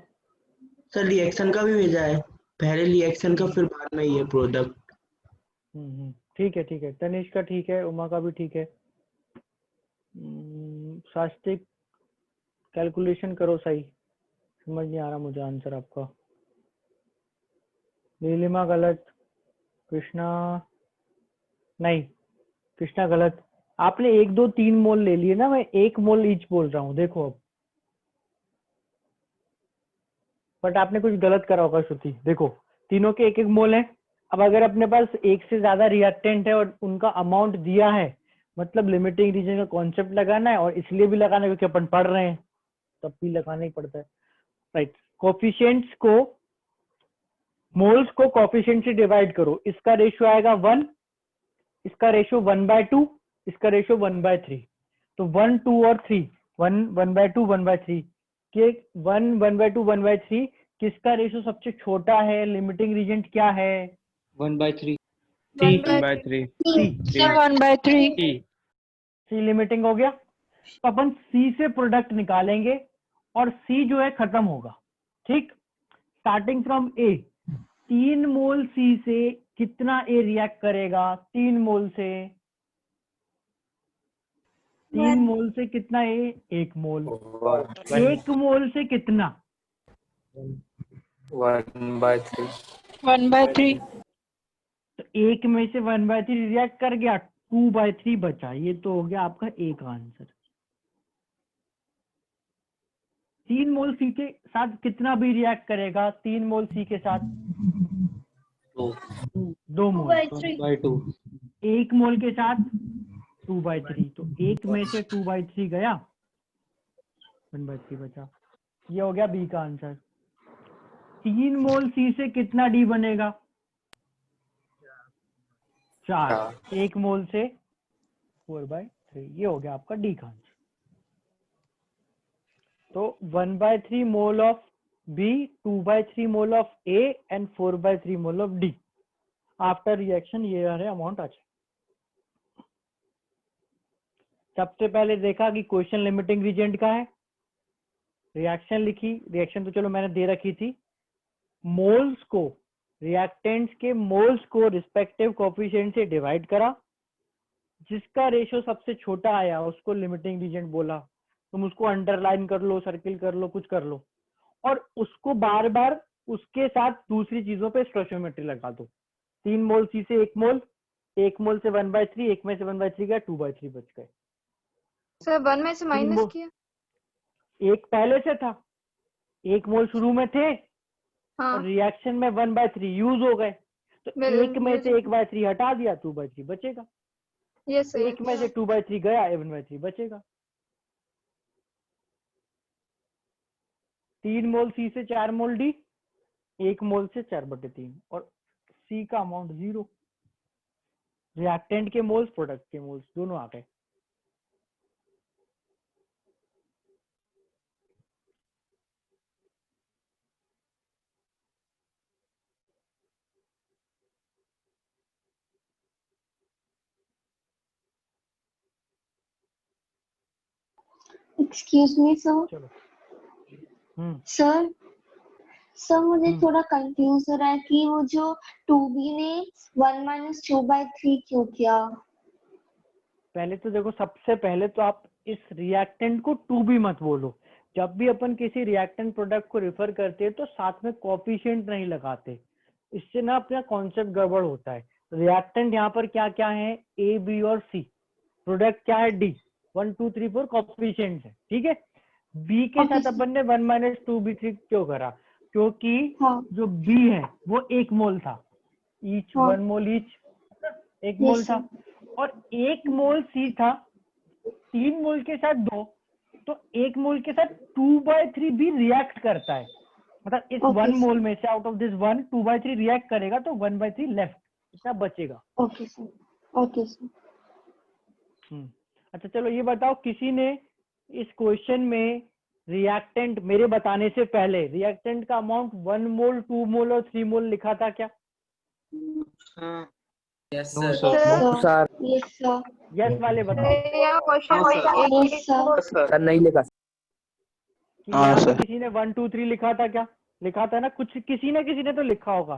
सर रिएक्शन का भी भेजा है, पहले रिएक्शन का फिर बाद में ये प्रोडक्ट। ठीक है ठीक है। तनिष्का ठीक है, उमा का भी ठीक है। सास्तिक कैलकुलेशन करो सही, समझ नहीं आ रहा मुझे आंसर आपका। नीलिमा गलत, कृष्णा नहीं, कृष्णा गलत। आपने 1 2 3 मोल ले लिए ना, मैं 1 मोल ईच बोल रहा हूँ, देखो अब। बट आपने कुछ गलत करा होगा श्रुति, देखो तीनों के 1 1 मोल है। अब अगर अपने पास 1 से ज्यादा रिएक्टेंट है और उनका अमाउंट दिया है, मतलब लिमिटिंग रीजन का कॉन्सेप्ट लगाना है, और इसलिए भी लगाना है क्योंकि अपन पढ़ रहे हैं, तब भी लगाना ही पड़ता है, राइट। कोफिशिएंट्स को, मोल्स को कोफिशिएंट से डिवाइड करो। इसका रेशियो आएगा 1, इसका रेशियो 1/2, इसका रेशियो 1/3। तो 1 2 और 3, 1 1/2 1/3 के 1 1/2 1/3 किसका रेशियो सबसे छोटा है? लिमिटिंग रीजेंट क्या है? 1/3। 1/3 1/3 सी लिमिटिंग हो गया। तो अपन सी से प्रोडक्ट निकालेंगे और सी जो है खत्म होगा, ठीक। स्टार्टिंग फ्रॉम ए, 3 मोल सी से कितना ए रिएक्ट करेगा? 3 मोल से, 3 मोल से कितना ए? 1 मोल। 1 मोल से कितना? 1/3। 1/3 तो 1 में से 1/3 रिएक्ट कर गया, 2/3 बचा। ये तो हो गया आपका ए का आंसर। 3 मोल सी के साथ कितना भी रिएक्ट करेगा? 3 मोल सी के साथ 2 मोल। 2/2। 1 मोल के साथ 2/3, तो 1 में से 2/3 गया, 1/3 बचा। ये हो गया बी का आंसर। 3 मोल सी से कितना डी बनेगा? 4। 1 मोल से 4/3, ये हो गया आपका डी का आंसर। तो 1/3 mole of B, 2/3 mole of A and 4/3 mole of D after reaction. ये रहे अमाउंट। अच्छा, सबसे पहले देखा कि क्वेश्चन लिमिटिंग रीजेंट का है, रिएक्शन लिखी। रिएक्शन तो चलो मैंने दे रखी थी। मोल्स को, रिएक्टेंट्स के मोल्स को रिस्पेक्टिव कोफिशिएंट से डिवाइड करा, जिसका रेशियो सबसे छोटा आया उसको लिमिटिंग रीजेंट बोला। तुम उसको अंडरलाइन कर लो, सर्किल कर लो, कुछ कर लो, और उसको बार बार उसके साथ दूसरी चीजों पे स्टोइचियोमेट्री लगा दो। 3 मोल सी से 1 मोल, 1 मोल से 1/3, 1 में से 1/3 गया, 2/3 बच गए। सर 1 में से माइनस किया? 1 पहले से था, 1 मोल शुरू में थे, हाँ। और रिएक्शन में 1/3 यूज हो गए, तो 1 में से 1/3 हटा दिया, 2/3 बचेगा। Yes sir. 1 में से 2/3 गया, 1/3 बचेगा। 3 मोल सी से 4 मोल डी, 1 मोल से 4/3, और सी का अमाउंट 0। रिएक्टेंट के मोल्स, प्रोडक्ट के मोल्स दोनों आ गए। Excuse me sir. चलो। सर मुझे थोड़ा कंफ्यूज हो रहा है कि वो जो 2b ने 1 - 2/3 क्यों किया? पहले तो देखो, सबसे पहले तो आप इस रिएक्टेंट को 2b मत बोलो। जब भी अपन किसी रिएक्टेंट प्रोडक्ट को रिफर करते हैं तो साथ में कोफिशिएंट नहीं लगाते, इससे ना अपना कॉन्सेप्ट गड़बड़ होता है। रिएक्टेंट यहाँ पर क्या क्या है? ए, बी और सी। प्रोडक्ट क्या है? डी। 1 2 3 4 कोफिशिएंट्स है, ठीक है। बी के साथ अपन ने 1 - 2b3 क्यों करा? क्योंकि जो बी है वो 1 मोल था, ईच 1 मोल ईच, 1 मोल था, और 1 मोल C था, 3 मोल के साथ 2, तो 1 मोल के साथ 2/3 भी रिएक्ट करता है। मतलब इस Okay, 1 sir. मोल में से आउट ऑफ दिस 1 2/3 रिएक्ट करेगा तो 1/3 लेफ्ट, इतना बचेगा। Okay sir, okay sir. अच्छा चलो ये बताओ, किसी ने इस क्वेश्चन में रिएक्टेंट मेरे बताने से पहले रिएक्टेंट का अमाउंट 1 मोल 2 मोल और 3 मोल लिखा था क्या? Yes no sir. Sir. Sir, yes sir, yes वाले बताओ यस सर। सर नहीं लिखा। कि यहाँ पे किसी ने 1 2 3 लिखा था क्या? लिखा था ना, कुछ किसी ने तो लिखा होगा।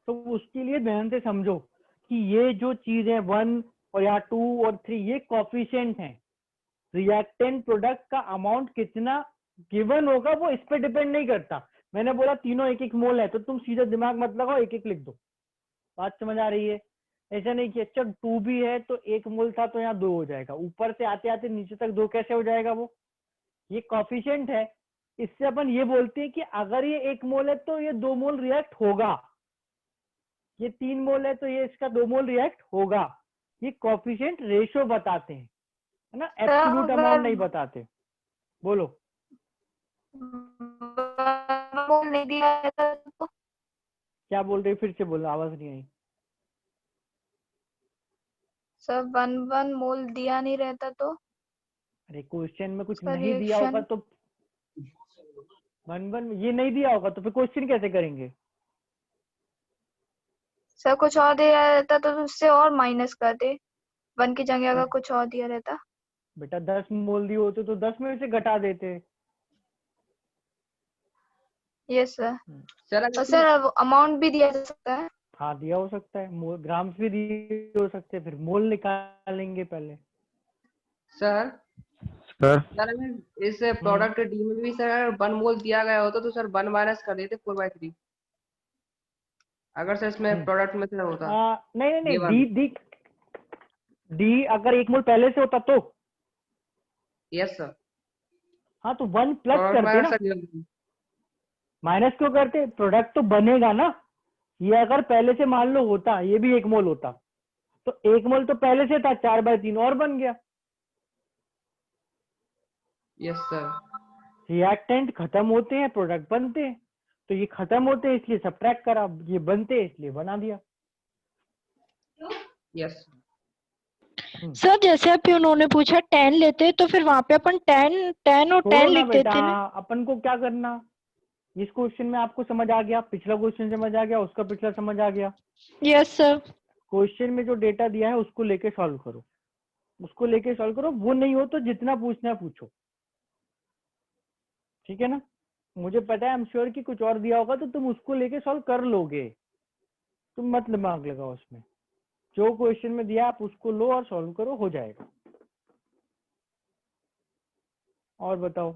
तो उसके लिए ध्यान से समझो कि ये जो चीज है 1 और यहाँ 2 और 3 ये कोफिशिएंट है। रिएक्टेंट प्रोडक्ट का अमाउंट कितना गिवन होगा वो इस पे डिपेंड नहीं करता। मैंने बोला तीनों 1-1 मोल है तो तुम सीधा दिमाग मत लगाओ, 1-1 लिख दो। बात समझ आ रही है? ऐसा नहीं कि अच्छा 2 भी है तो 1 मोल था तो यहाँ 2 हो जाएगा, ऊपर से आते आते नीचे तक 2 कैसे हो जाएगा? वो ये कोफिशिएंट है। इससे अपन ये बोलते हैं कि अगर ये 1 मोल है तो ये 2 मोल रिएक्ट होगा, ये 3 मोल है तो ये इसका 2 मोल रिएक्ट होगा। ये कोफिशिएंट रेशो बताते हैं, है ना, एब्सोल्यूट अमाउंट नहीं बताते। बोलो। नहीं दिया रहता तो क्या बोल रहे, फिर से बोलो, आवाज नहीं आई। सर 1 मोल दिया नहीं रहता तो अरे क्वेश्चन में कुछ उसका नहीं दिया होगा रिएक्शन तो 1 ये नहीं दिया होगा तो फिर क्वेश्चन कैसे करेंगे? सर कुछ और दिया रहता तो उससे और माइनस कर दे, 1 की जगह अगर कुछ और दिया रहता। बेटा 10 मोल दिए होते तो 10 में से घटा देते। Yes sir. सर और सर अमाउंट भी दिया जा सकता है। हाँ दिया हो सकता है, मोल ग्राम्स भी दिए हो सकते हैं, फिर मोल निकालेंगे पहले। सर सर सर अगर इस प्रोडक्ट डी में भी सर 1 मोल दिया गया होता तो सर 1 माइनस कर देते 4/3, अगर सर इसमें प्रोडक्ट में से होता। नहीं नहीं ये नहीं, डी डी डी अगर 1 मोल पहले से होता तो यस सर। हाँ तो 1 प्लस प्रोडक्ट करते ना, में माइनस क्यों करते? प्रोडक्ट तो बनेगा ना। ये अगर पहले से मान लो होता, ये भी 1 मोल होता तो 1 मोल तो पहले से था, 4/3 और बन गया। Yes sir. रिएक्टेंट खत्म होते हैं, प्रोडक्ट बनते हैं, तो ये खत्म होते हैं इसलिए सब्ट्रैक्ट करा, ये बनते हैं इसलिए बना दिया। यस सर जैसे अभी उन्होंने पूछा 10 लेते तो फिर वहां पे अपन 10 और 10 छोड़ो ना लिख बेटा, देते ना। अपन को क्या करना, इस क्वेश्चन में आपको समझ आ गया, पिछला क्वेश्चन समझ आ गया, उसका पिछला समझ आ गया। Yes sir. क्वेश्चन में जो डेटा दिया है उसको लेके सॉल्व करो, उसको लेके सॉल्व करो। वो नहीं हो तो जितना पूछना है पूछो, ठीक है ना। मुझे पता है, आई एम श्योर कि कुछ और दिया होगा तो तुम उसको लेके सॉल्व कर लोगे, तुम मत दिमाग लगाओ उसमें। जो क्वेश्चन में दिया आप उसको लो और सॉल्व करो, हो जाएगा। और बताओ।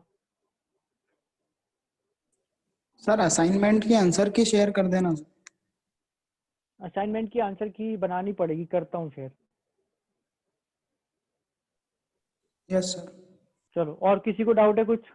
सर असाइनमेंट के आंसर की शेयर कर देना। असाइनमेंट की आंसर की बनानी पड़ेगी, करता हूँ शेयर। Yes sir. चलो, और किसी को डाउट है कुछ?